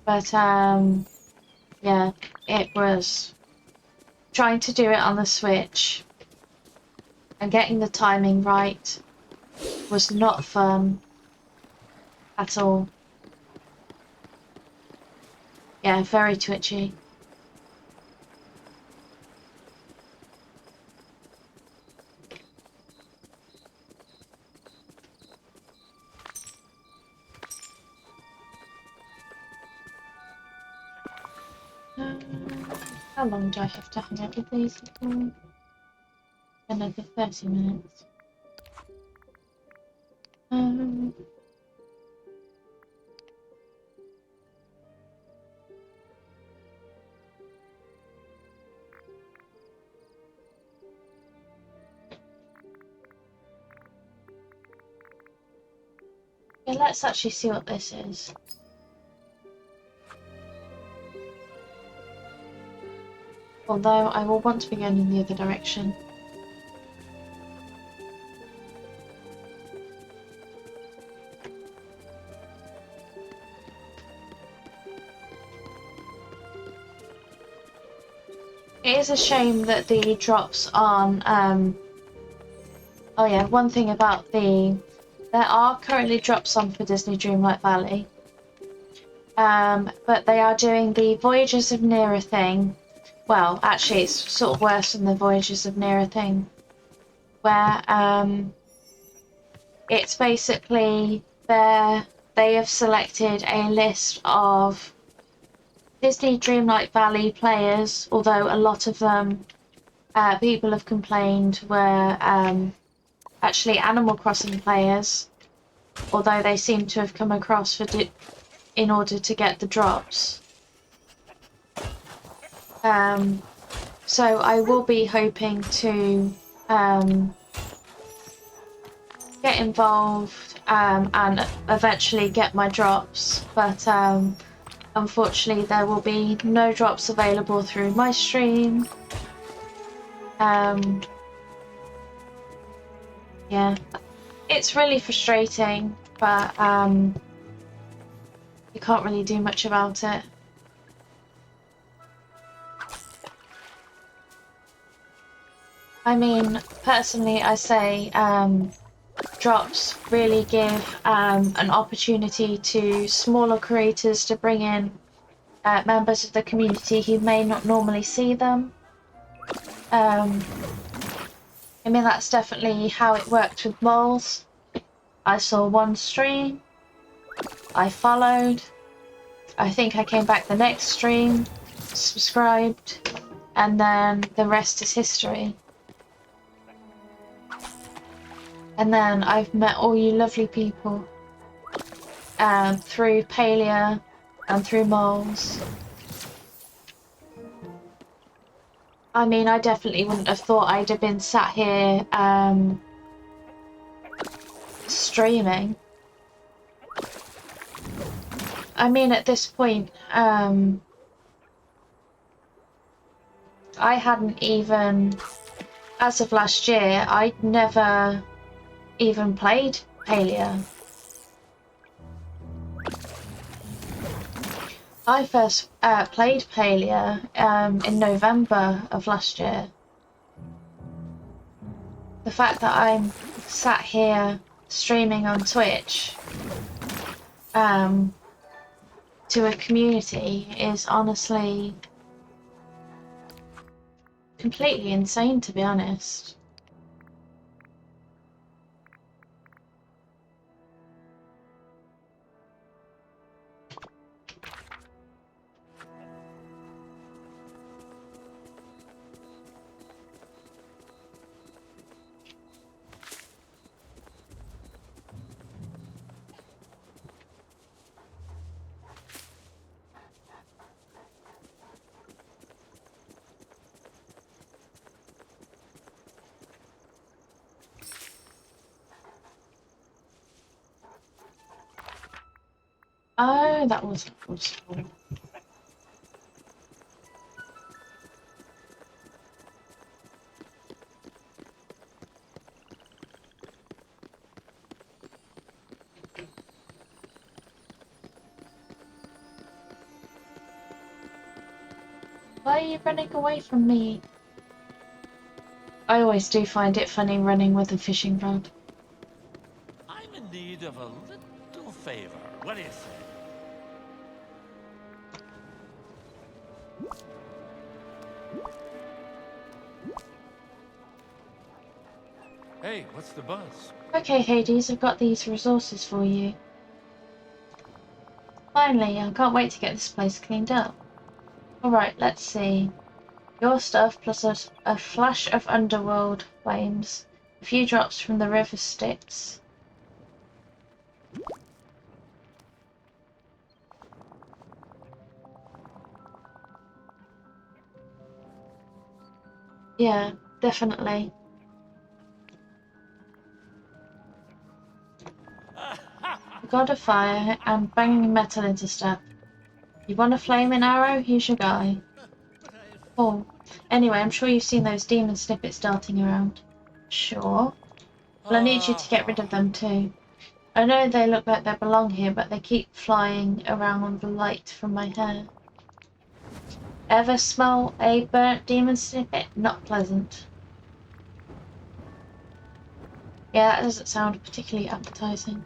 But yeah, it was trying to do it on the Switch and getting the timing right was not fun at all. Yeah, very twitchy. How long do I have to hang out with these for? Another 30 minutes. Yeah, let's actually see what this is. Although I will want to be going in the other direction. It is a shame that the drops on, oh yeah, one thing about there are currently drops on for Disney Dreamlight Valley. But they are doing the Voyages of Nearer thing. Well, actually it's sort of worse than the Voyages of Nearer thing, where it's basically they have selected a list of Disney Dreamlight Valley players, although a lot of them people have complained were actually Animal Crossing players, although they seem to have come across in order to get the drops. So I will be hoping to get involved and eventually get my drops, but unfortunately there will be no drops available through my stream. Yeah, it's really frustrating, but you can't really do much about it. I mean, personally, I say drops really give an opportunity to smaller creators to bring in members of the community who may not normally see them. I mean, that's definitely how it worked with moles. I saw one stream, I followed, I think I came back the next stream, subscribed, and then the rest is history. And then I've met all you lovely people through Palia and through moles. I mean, I definitely wouldn't have thought I'd have been sat here streaming. I mean, at this point, I hadn't even, as of last year, I'd never even played Palia. I first played Palia in November of last year. The fact that I'm sat here streaming on Twitch to a community is honestly completely insane, to be honest. Oh, that was cool. Why are you running away from me? I always do find it funny running with a fishing rod. I'm in need of a little favor. What do you say? Hey, what's the buzz? Okay, Hades, I've got these resources for you. Finally, I can't wait to get this place cleaned up. Alright, let's see. Your stuff plus a flash of underworld flames, a few drops from the river Styx. Yeah, definitely. God of fire and banging metal into stuff. You want a flaming arrow? Here's your guy. Cool. Anyway, I'm sure you've seen those demon snippets darting around. Sure. Well, I need you to get rid of them too. I know they look like they belong here, but they keep flying around the light from my hair. Ever smell a burnt demon snippet? Not pleasant. Yeah, that doesn't sound particularly appetizing.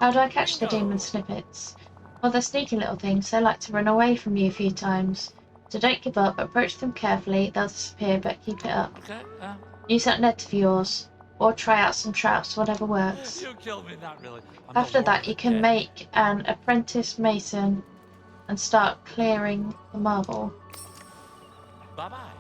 How do I catch the demon snippets? Well, they're sneaky little things. They like to run away from you a few times. So don't give up. Approach them carefully. They'll disappear, but keep it up. Okay, Use that net of yours. Or try out some traps, whatever works. you killed me, not really. After that, you can make an apprentice mason and start clearing the marble. Bye-bye.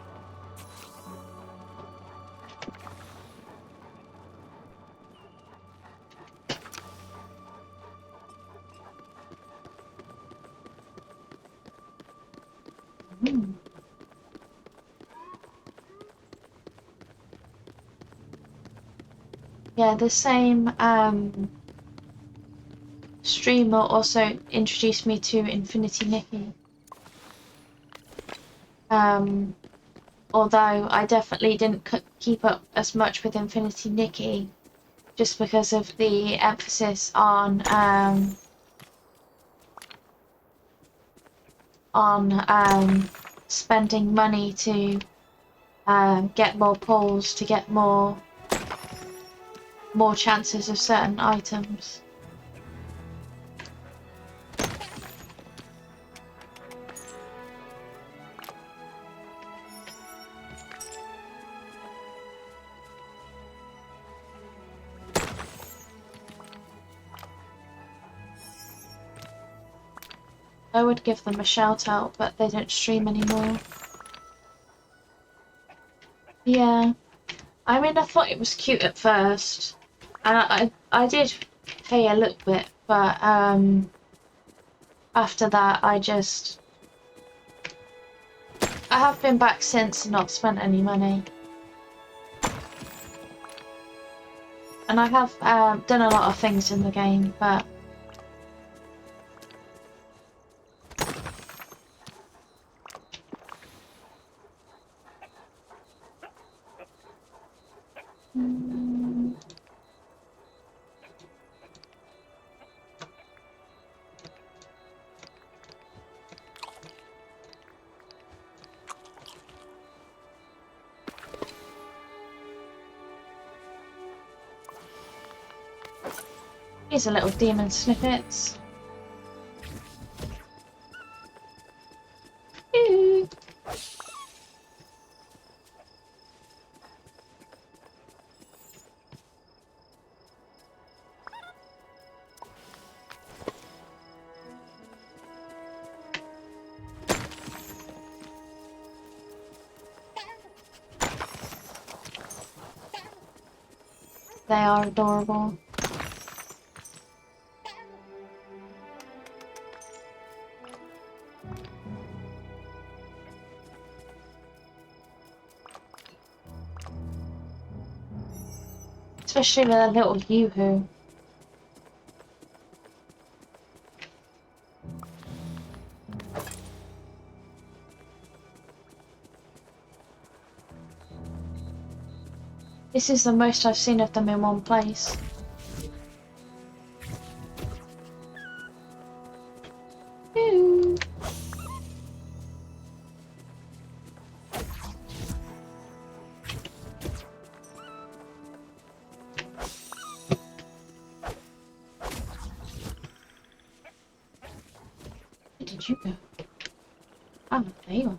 Yeah, the same streamer also introduced me to Infinity Nikki. Although I definitely didn't keep up as much with Infinity Nikki, just because of the emphasis on spending money to get more pulls, to get more chances of certain items. I would give them a shout out, but they don't stream anymore. Yeah, I mean, I thought it was cute at first, and I did pay a little bit, but after that I have been back since and not spent any money. And I have done a lot of things in the game, but these are little demon snippets. Ooh. They are adorable. Especially with a little yoo-hoo. This is the most I've seen of them in one place. Ooh. Where did you go? Ah, there you are.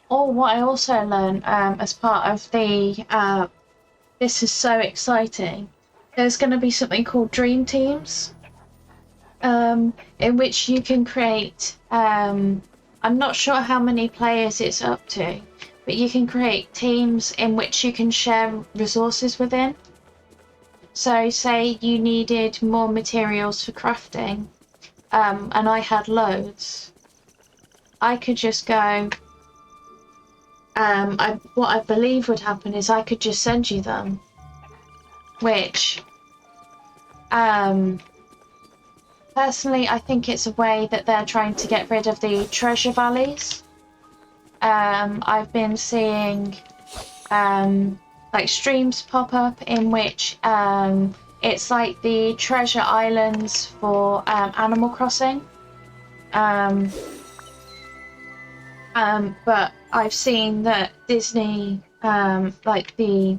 Oh, what I also learned as part of the this is so exciting. There's going to be something called Dream Teams, in which you can create. I'm not sure how many players it's up to, but you can create teams in which you can share resources within. So, say you needed more materials for crafting, and I had loads. I could just go. What I believe would happen is I could just send you them, which, personally, I think it's a way that they're trying to get rid of the treasure valleys. I've been seeing, like streams pop up in which, it's like the treasure islands for, Animal Crossing. But I've seen that Disney, like the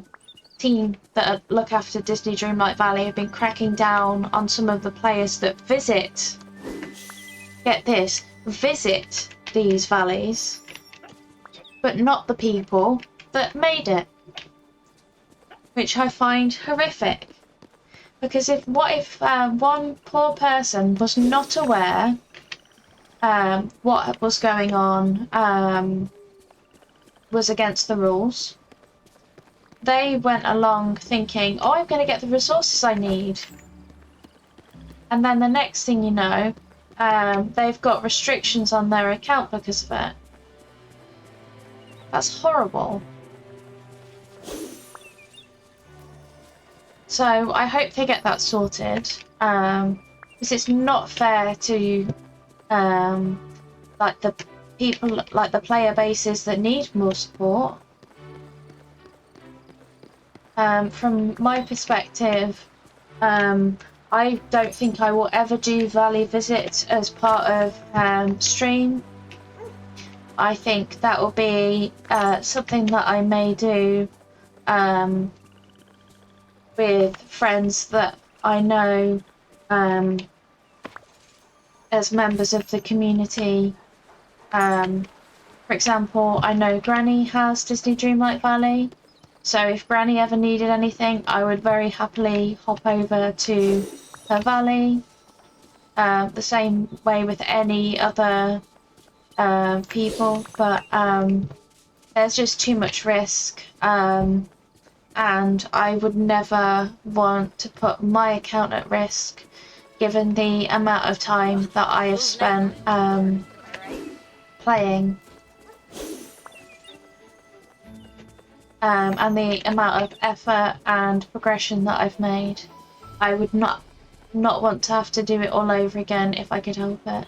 team that look after Disney Dreamlight Valley, have been cracking down on some of the players that visit, get this, visit these valleys, but not the people that made it, which I find horrific. Because what if one poor person was not aware what was going on, was against the rules. They went along thinking, oh, I'm going to get the resources I need. And then the next thing you know, they've got restrictions on their account because of it. That's horrible. So I hope they get that sorted, because it's not fair to like the people, like the player bases that need more support. From my perspective, I don't think I will ever do Valley Visit as part of stream. I think that will be something that I may do with friends that I know as members of the community. For example, I know Granny has Disney Dreamlight Valley, so if Granny ever needed anything, I would very happily hop over to her valley. The same way with any other people, but there's just too much risk, and I would never want to put my account at risk given the amount of time that I have spent playing. And the amount of effort and progression that I've made. I would not want to have to do it all over again if I could help it.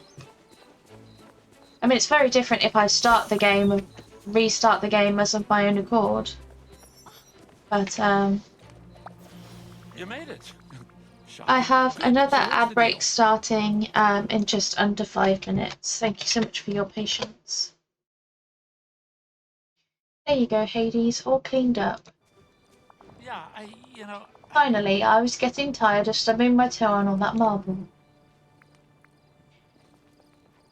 I mean, it's very different if I start the game and restart the game as of my own accord. But You made it. I have Good. another So what's ad the break deal? starting in just under 5 minutes. Thank you so much for your patience. There you go, Hades, all cleaned up. Yeah, Finally, I was getting tired of stubbing my toe on all that marble.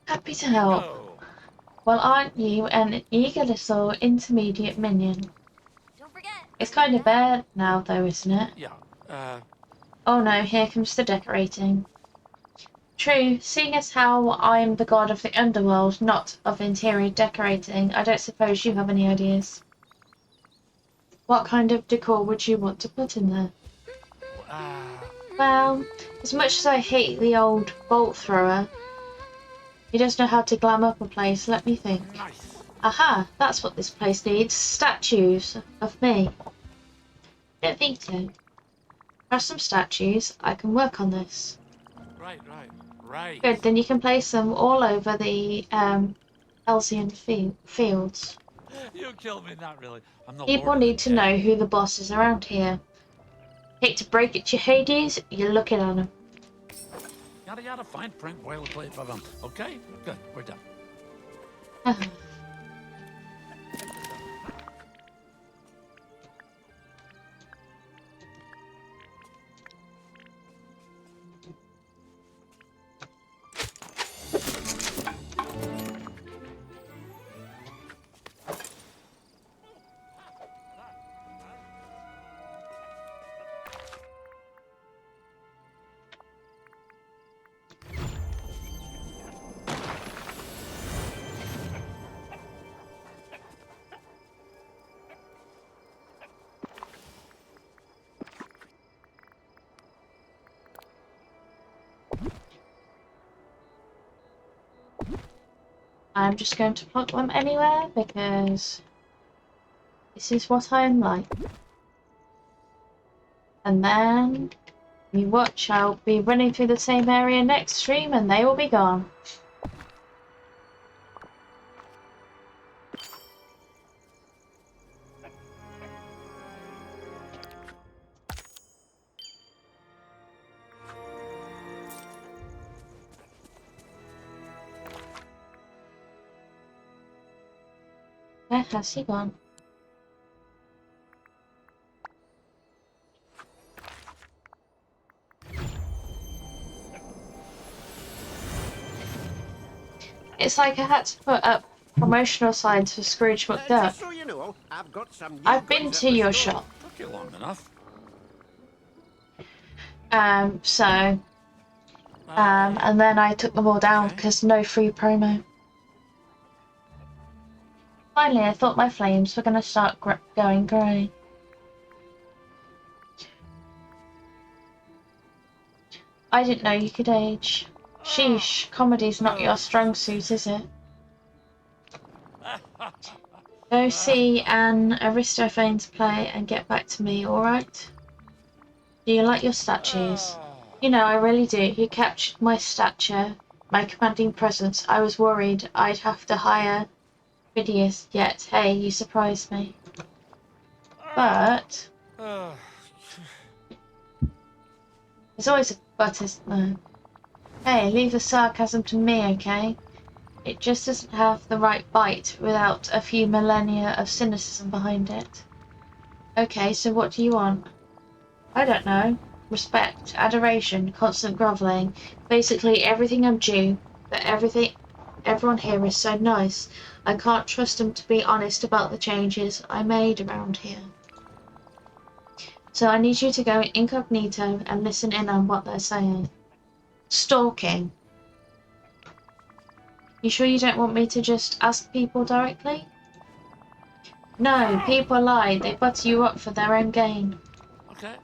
Happy to help. Bingo. Well, aren't you an eager little intermediate minion? Don't forget. It's kind of bare now, though, isn't it? Yeah, Oh no, here comes the decorating. True, seeing as how I'm the god of the underworld, not of interior decorating, I don't suppose you have any ideas. What kind of decor would you want to put in there? Well, as much as I hate the old bolt thrower, he does know how to glam up a place, let me think. nice. Aha, that's what this place needs, statues of me. Don't think so. Have some statues, I can work on this. Right. Good, then you can place them all over the Elysian fields. You killed me, not really. I'm the People Lord of the need to know Dead. who the boss is around here. Hate to break it to you, Hades, you're looking at him. Yada, fine print, boilerplate, ba-bum. Okay? Good, we're done. I'm just going to plug them anywhere because this is what I'm like. And then you watch, I'll be running through the same area next stream and they will be gone. Where has he gone? It's like I had to put up promotional signs for Scrooge McDuck. Just so you know, I've got some new I've been goods to at the your store. shop. Took you long enough. And then I took them all down Okay. because no free promo. Finally, I thought my flames were going to start going grey. I didn't know you could age. Sheesh, comedy's not your strong suit, is it? Go see an Aristophanes play and get back to me, alright? Do you like your statues? You know, I really do. You captured my stature, my commanding presence. I was worried I'd have to hire Phidias, yet hey, you surprised me. But there's always a but, isn't there? Hey, leave the sarcasm to me, okay? It just doesn't have the right bite without a few millennia of cynicism behind it. Okay, so what do you want? I don't know. Respect, adoration, constant groveling. Basically everything I'm due, but everyone here is so nice. I can't trust them to be honest about the changes I made around here. So I need you to go incognito and listen in on what they're saying. Stalking. You sure you don't want me to just ask people directly? No, people lie. They butter you up for their own gain. Okay,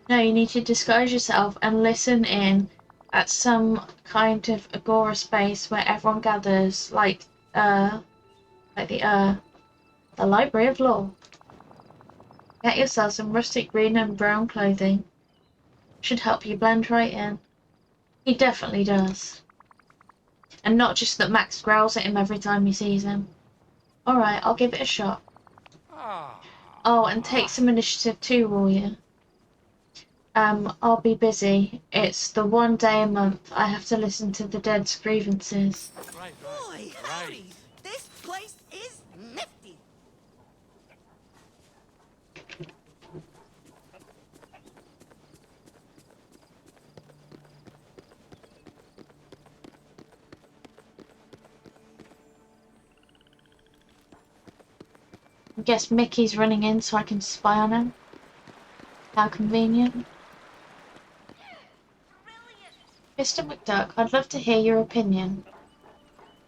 No, you need to disguise yourself and listen in at some kind of agora space where everyone gathers, like the Library of Law. Get yourself some rustic green and brown clothing. Should help you blend right in. He definitely does. And not just that Max growls at him every time he sees him. Alright, I'll give it a shot. Oh, and take some initiative too, will you? I'll be busy. It's the one day a month I have to listen to the dead's grievances. right. Boy, howdy! This place is nifty. I guess Mickey's running in so I can spy on him. How convenient. Mr. McDuck, I'd love to hear your opinion.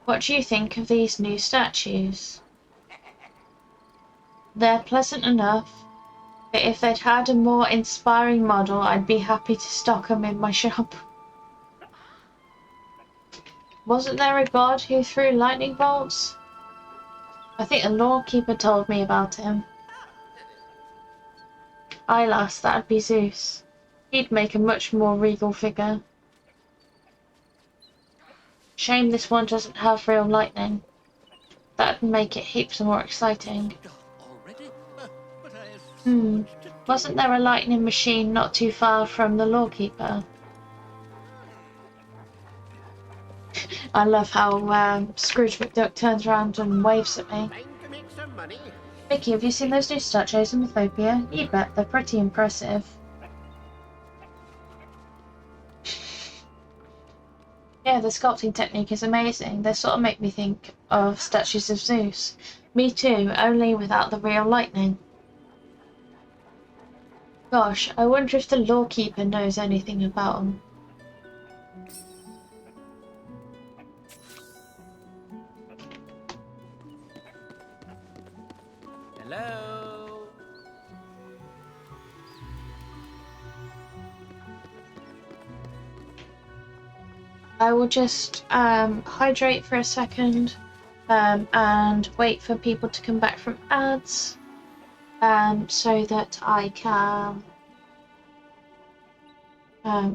What do you think of these new statues? They're pleasant enough, but if they'd had a more inspiring model, I'd be happy to stock 'em in my shop. Wasn't there a god who threw lightning bolts? I think the lawkeeper told me about him. Aye, lass, that'd be Zeus. He'd make a much more regal figure. Shame this one doesn't have real lightning. That'd make it heaps more exciting. Already? But I have so much to do. Wasn't there a lightning machine not too far from the lawkeeper? I love how Scrooge McDuck turns around and waves at me. Time to make some money. Vicky, have you seen those new statues in Mythopia? You bet, they're pretty impressive. Yeah, the sculpting technique is amazing. They sort of make me think of statues of Zeus. Me too, only without the real lightning. Gosh, I wonder if the lawkeeper knows anything about them. Hello. I will just hydrate for a second and wait for people to come back from ads so that I can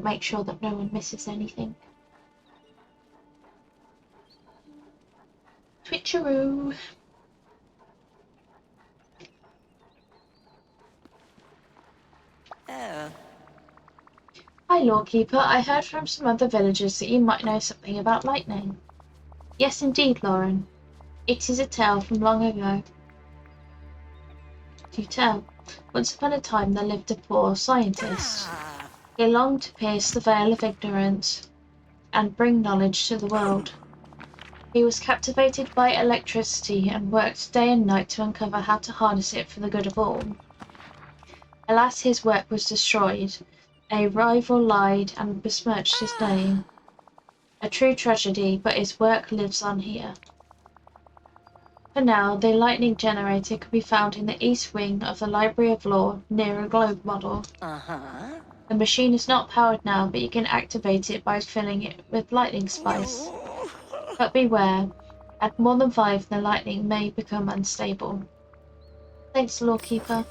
make sure that no one misses anything. Twitcheroo! Oh. Hi, Lawkeeper. I heard from some other villagers that you might know something about lightning. Yes, indeed, Lauren. It is a tale from long ago. Do tell. Once upon a time there lived a poor scientist. He longed to pierce the veil of ignorance and bring knowledge to the world. He was captivated by electricity and worked day and night to uncover how to harness it for the good of all. Alas, his work was destroyed. A rival lied and besmirched his name. A true tragedy, but his work lives on here. For now, the lightning generator can be found in the east wing of the Library of Law, near a globe model. The machine is not powered now, but you can activate it by filling it with lightning spice. But beware, at more than 5, the lightning may become unstable. Thanks, Lawkeeper.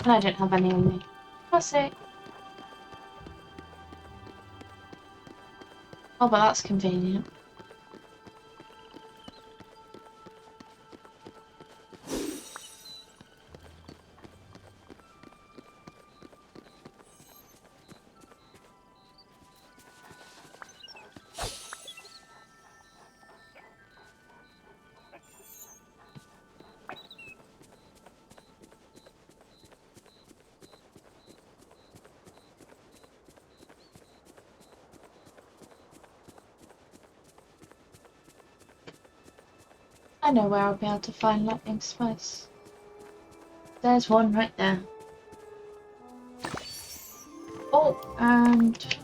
And I don't have any on me. Classic. Oh, but that's convenient. I know where I'll be able to find lightning spice. There's one right there. Oh, and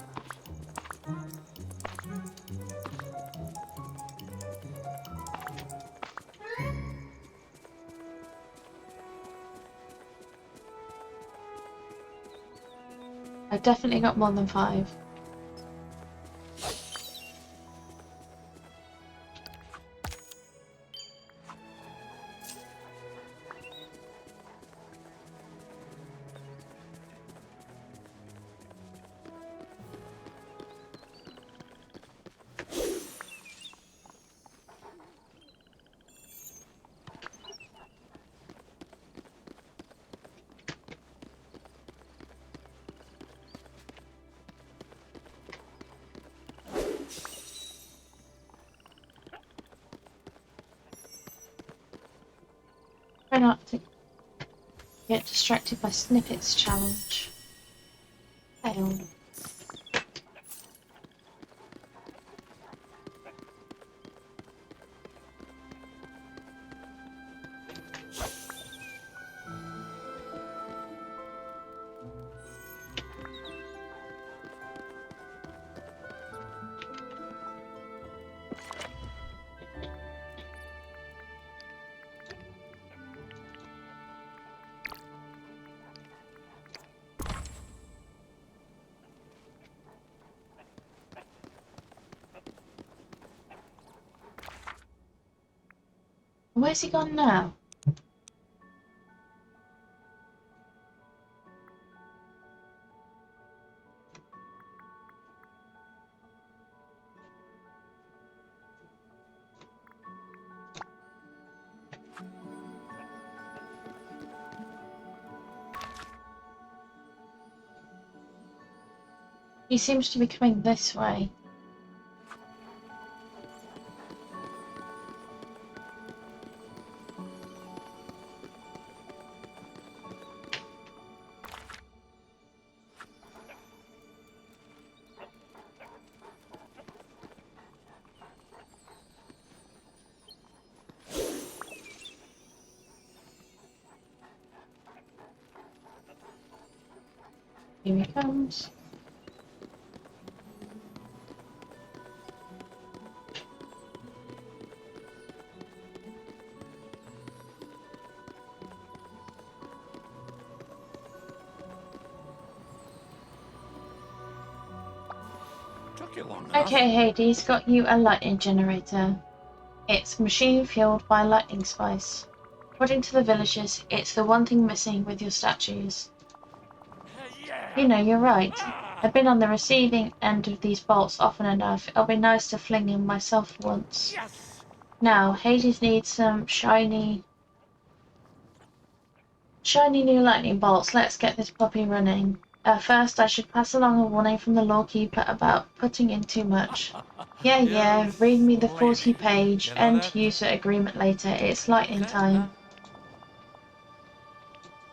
I've definitely got more than 5. Try not to get distracted by snippets challenge. Failed. Where's he gone now? He seems to be coming this way. Here he comes. Took you long enough. Okay, Hades, got you a lightning generator. It's machine fueled by lightning spice. According to the villagers, it's the one thing missing with your statues. Yeah. You know, you're right. I've been on the receiving end of these bolts often enough. It'll be nice to fling in myself once. Yes. Now, Hades needs some shiny new lightning bolts. Let's get this puppy running. First, I should pass along a warning from the lawkeeper about putting in too much. Yeah, read me the 40-page end-user agreement later. It's lightning time.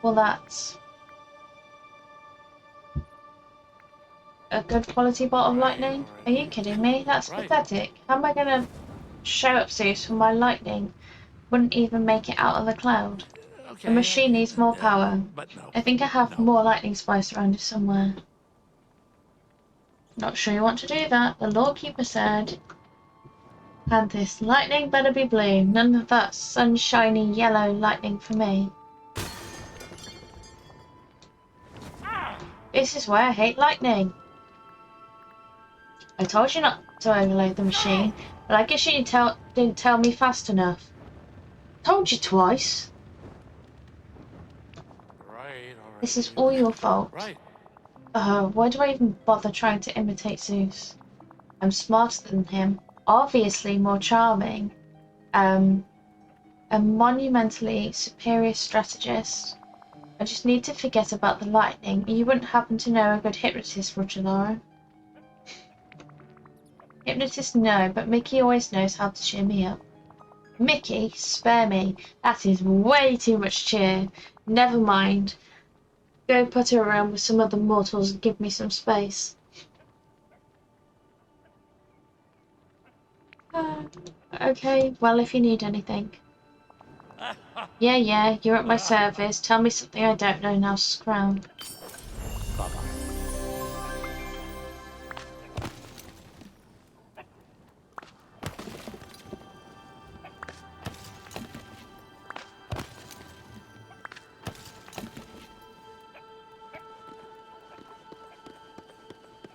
Well, that's a good quality bolt of lightning? Are you kidding me? That's pathetic. How am I gonna show up Zeus when my lightning wouldn't even make it out of the cloud? The machine needs more power. But no. I think I have more lightning spice around here somewhere. Not sure you want to do that, the lawkeeper said. And this lightning better be blue. None of that sunshiny yellow lightning for me. This is why I hate lightning. I told you not to overload the machine, but I guess you didn't tell me fast enough. Told you twice. Right, all This is all your fault. Right. Why do I even bother trying to imitate Zeus? I'm smarter than him, obviously more charming, a monumentally superior strategist. I just need to forget about the lightning. You wouldn't happen to know a good hypnotist, would you, Laura? Hypnotist, no, but Mickey always knows how to cheer me up. Mickey, spare me. That is way too much cheer. Never mind. Go put her around with some other mortals and give me some space. Okay, well, if you need anything. Yeah, you're at my service. Tell me something I don't know now, Scrown. Bye-bye.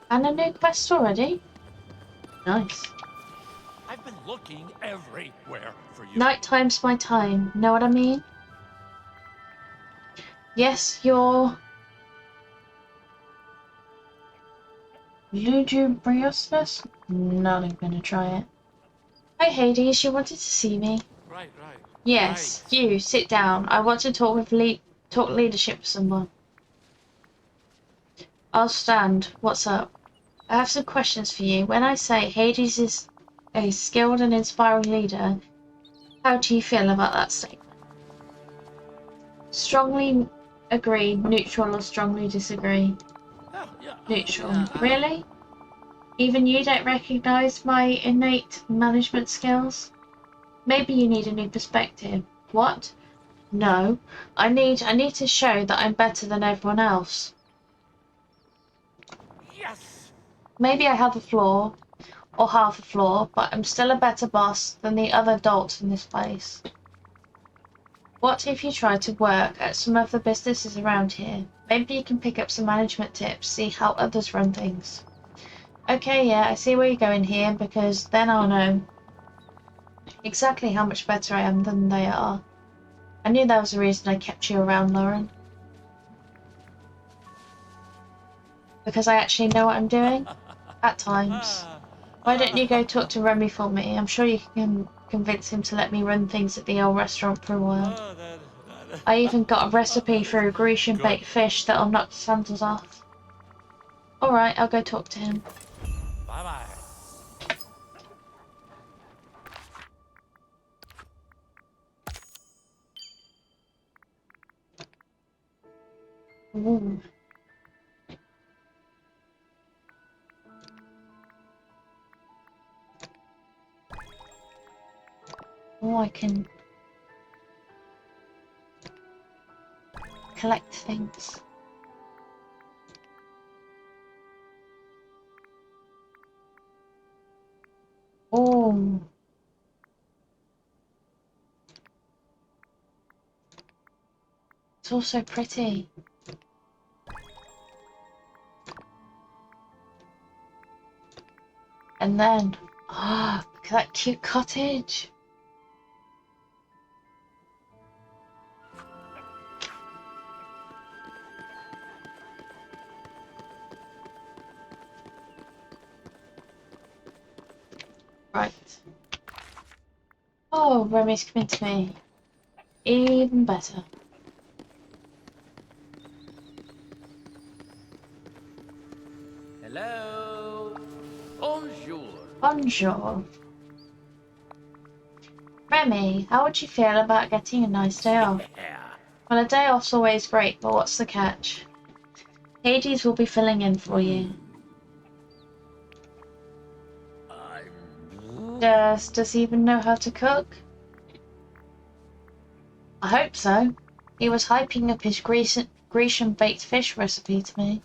And a new quest already? Nice. I've been looking everywhere for you. Nighttime's my time, know what I mean? Yes, you're... lugubriousness? Not even gonna try it. Hi Hades, you wanted to see me? Right. Yes, you, sit down. I want to talk with talk leadership with someone. I'll stand. What's up? I have some questions for you. When I say Hades is a skilled and inspiring leader, how do you feel about that statement? Strongly agree, neutral, or strongly disagree? Yeah. Neutral. Really? Even you don't recognize my innate management skills? Maybe you need a new perspective. What? No. I need to show that I'm better than everyone else. Yes. Maybe I have a flaw, or half a flaw, but I'm still a better boss than the other adults in this place. What if you try to work at some of the businesses around here? Maybe you can pick up some management tips, see how others run things. Okay, yeah, I see where you're going here, because then I'll know exactly how much better I am than they are. I knew that was the reason I kept you around, Lauren. Because I actually know what I'm doing? At times. Why don't you go talk to Remy for me? I'm sure you can convince him to let me run things at the old restaurant for a while. I even got a recipe for a Grecian baked fish that'll knock the sandals off. Alright, I'll go talk to him. Bye-bye. Ooh. Oh, I can collect things. Oh. It's all so pretty. And then, look at that cute cottage. Right. Oh, Remy's coming to me. Even better. Hello. Bonjour. Bonjour. Remy, how would you feel about getting a nice day off? Well, a day off's always great, but what's the catch? Hades will be filling in for you. Does he even know how to cook? I hope so. He was hyping up his Grecian baked fish recipe to me.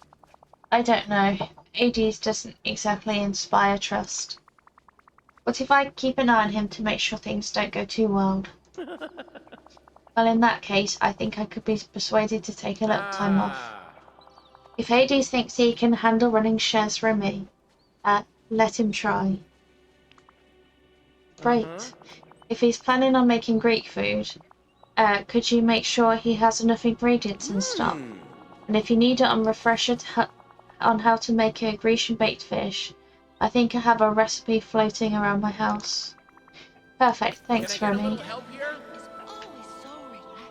I don't know. Hades doesn't exactly inspire trust. What if I keep an eye on him to make sure things don't go too wild? Well, in that case, I think I could be persuaded to take a little time off. If Hades thinks he can handle running shares for me, let him try. Great. If he's planning on making Greek food, could you make sure he has enough ingredients in stock? And if you need it on refresher on how to make a Grecian baked fish, I think I have a recipe floating around my house. Perfect, thanks, Can I get a Remy. little help here? It's always so relaxing.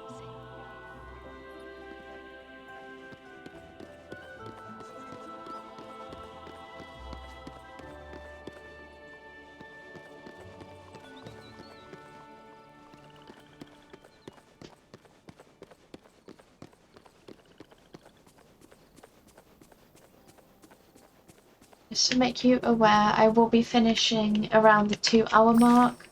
Just to make you aware, I will be finishing around the 2-hour mark.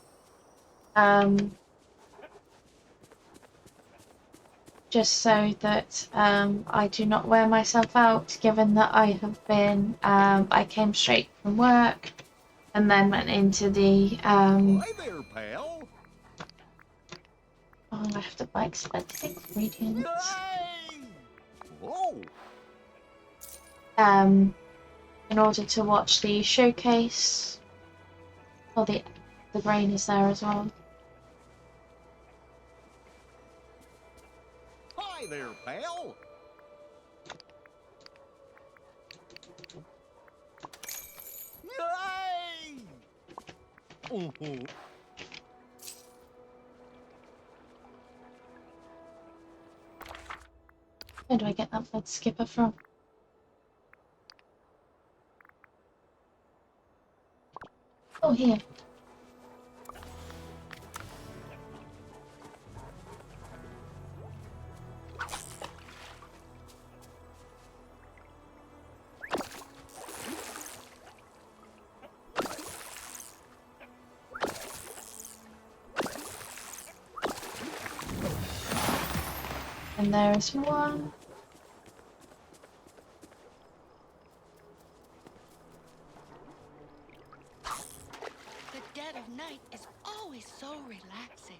Just so that I do not wear myself out, given that I have been, I came straight from work and then went into the, Hi there, pal. oh, I have to buy expensive ingredients. Hey! Whoa! In order to watch the showcase. Oh, the brain is there as well. Hi there, pal. Hey! Mm-hmm. Where do I get that blood skipper from? Oh, here. And there is one. The dead of night is always so relaxing.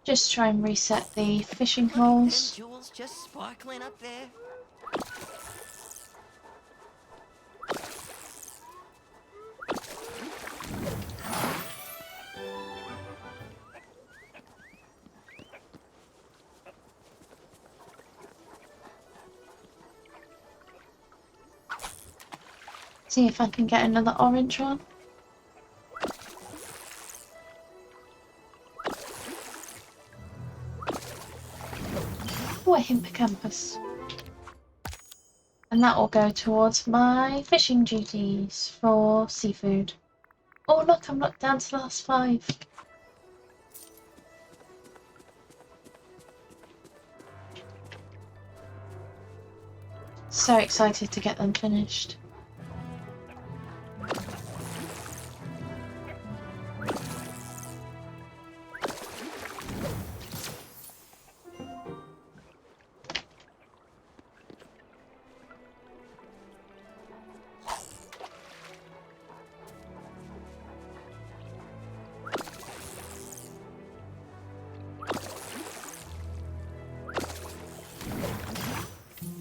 Just try and reset the fishing Look at them holes. jewels just sparkling up there. See if I can get another orange one. Oh, a hippocampus. And that will go towards my fishing duties for seafood. Oh look, I'm not down to the last 5. So excited to get them finished.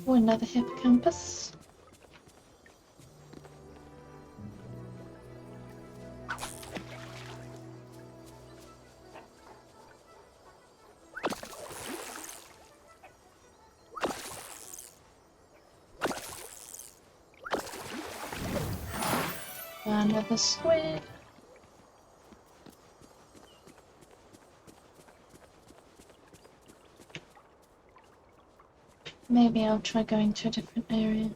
Oh, another hippocampus. Another squid. Maybe I'll try going to a different area.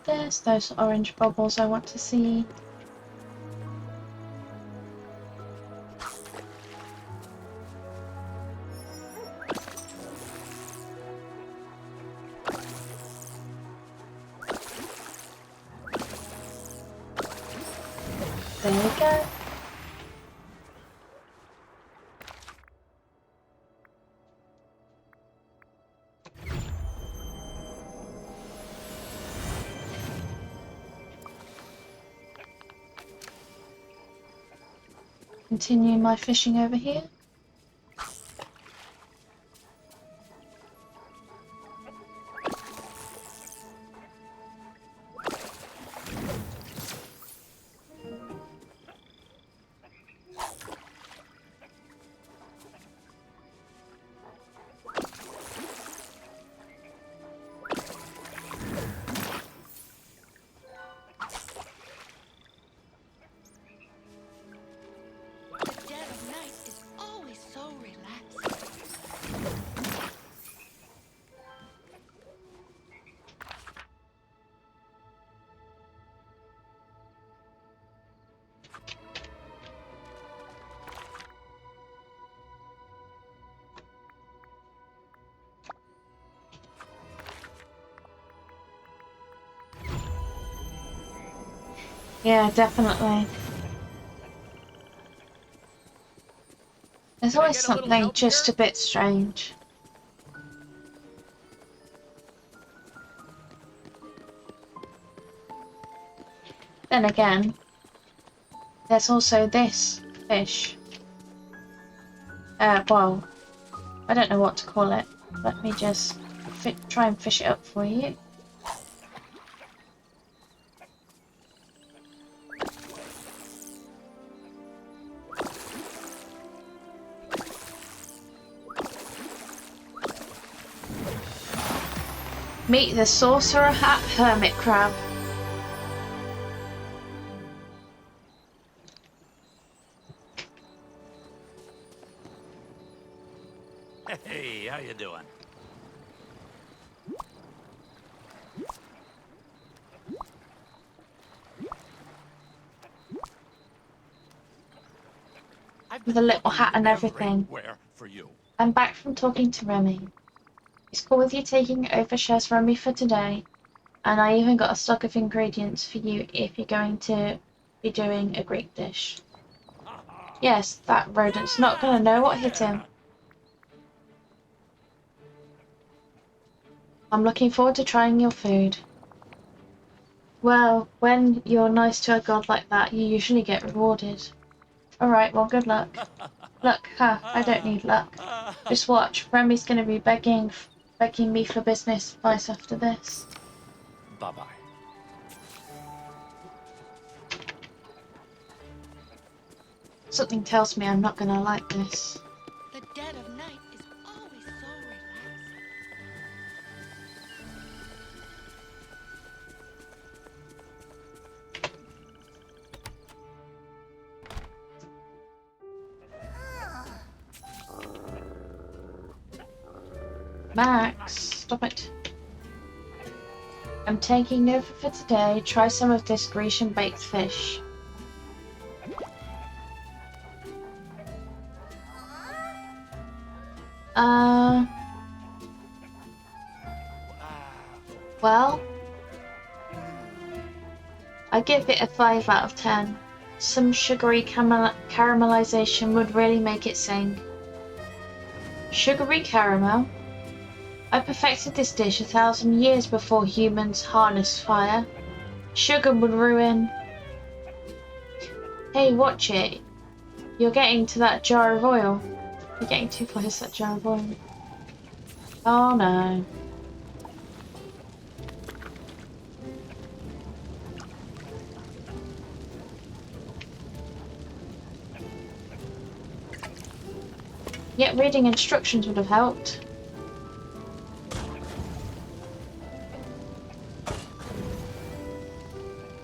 There's those orange bubbles I want to see. There we go. continue my fishing over here. The dead of night is always so relaxing. Yeah, definitely. There's Can I always get a little something help just here? a bit strange. Then again, there's also this fish. Well, I don't know what to call it. Let me just try and fish it up for you. Meet the sorcerer hat hermit crab. Hey, how you doing? With a little hat and everything. Everywhere for you. I'm back from talking to Remy. It's cool with you taking over shares Remy for today. And I even got a stock of ingredients for you if you're going to be doing a Greek dish. Yes, that rodent's not gonna know what hit him. I'm looking forward to trying your food. Well, when you're nice to a god like that, you usually get rewarded. Alright, well, good luck. Look, I don't need luck. Just watch, Remy's gonna be begging me for business advice after this. Bye-bye. Something tells me I'm not gonna like this. The dead of night is always so relaxing. Max, stop it. I'm taking over for today. Try some of this Grecian baked fish. Well, I give it a 5 out of 10. Some sugary caramelization would really make it sing. Sugary caramel? I perfected this dish 1,000 years before humans harnessed fire. Sugar would ruin... Hey, watch it. You're getting to that jar of oil. You're getting too close to that jar of oil. Oh no. Yet reading instructions would have helped.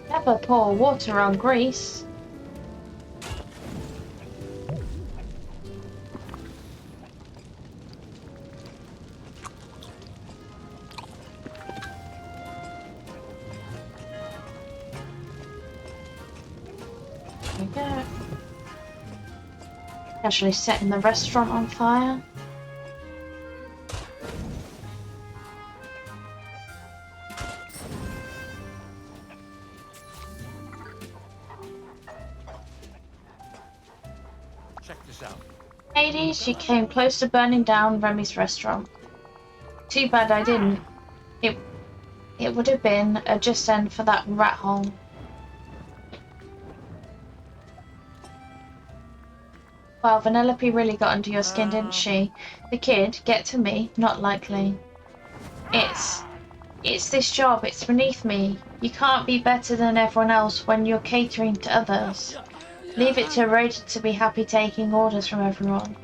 Never pour water on grease. There we go. Casually setting the restaurant on fire. Check this out. Hades, you came close to burning down Remy's restaurant. Too bad I didn't. It would have been a just end for that rat hole. Well, Vanellope really got under your skin, didn't she? The kid, get to me, not likely. It's this job, it's beneath me. You can't be better than everyone else when you're catering to others. Leave it to Rhoda to be happy taking orders from everyone.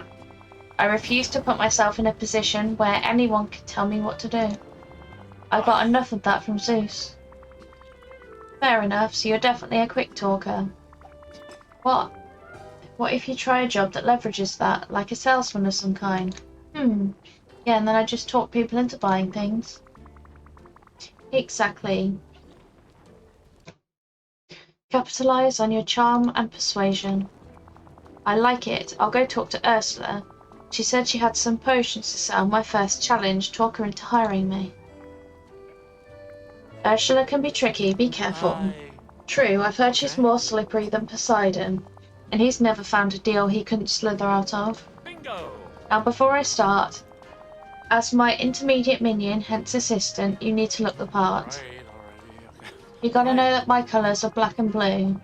I refuse to put myself in a position where anyone can tell me what to do. I got enough of that from Zeus. Fair enough, so you're definitely a quick talker. What? What if you try a job that leverages that, like a salesman of some kind? Yeah, and then I just talk people into buying things. Exactly. Capitalize on your charm and persuasion. I like it. I'll go talk to Ursula. She said she had some potions to sell. My first challenge, talk her into hiring me. Ursula can be tricky, be careful. True, I've heard she's more slippery than Poseidon, and he's never found a deal he couldn't slither out of. Bingo! Now before I start, as my intermediate minion, hence assistant, you need to look the part. You gotta know that my colours are black and blue.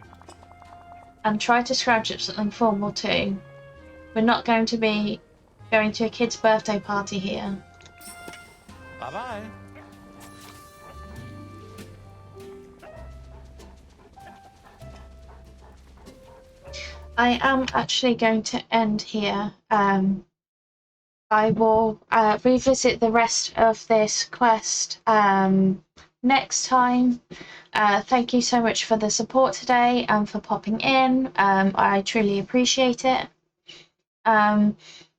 And try to scrounge up something formal too. We're not going to be going to a kid's birthday party here. Bye-bye. I am actually going to end here. I will revisit the rest of this quest next time. Thank you so much for the support today and for popping in. I truly appreciate it.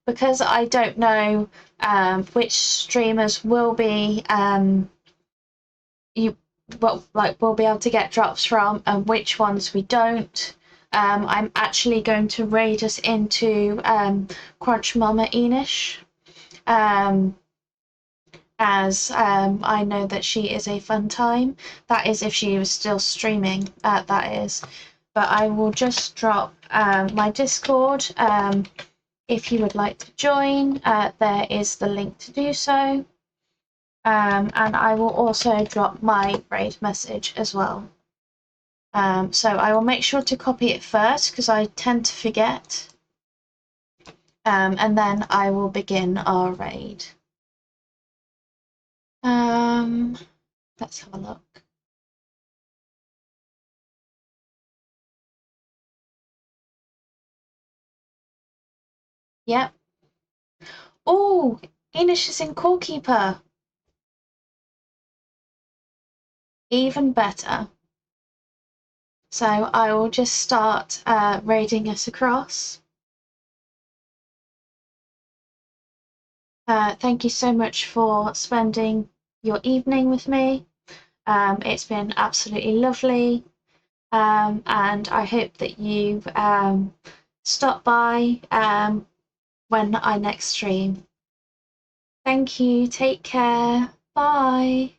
Because I don't know which streamers will be will be able to get drops from and which ones we don't. I'm actually going to raid us into Crunch Mama Enish, as I know that she is a fun time. That is if she was still streaming, that is. But I will just drop my Discord. If you would like to join, there is the link to do so. And I will also drop my raid message as well. So I will make sure to copy it first because I tend to forget. And then I will begin our raid. Let's have a look. Yep. Oh, Enish is in Corekeeper. Even better. So I will just start raiding us across. Thank you so much for spending your evening with me. It's been absolutely lovely. And I hope that you stop by when I next stream. Thank you. Take care. Bye.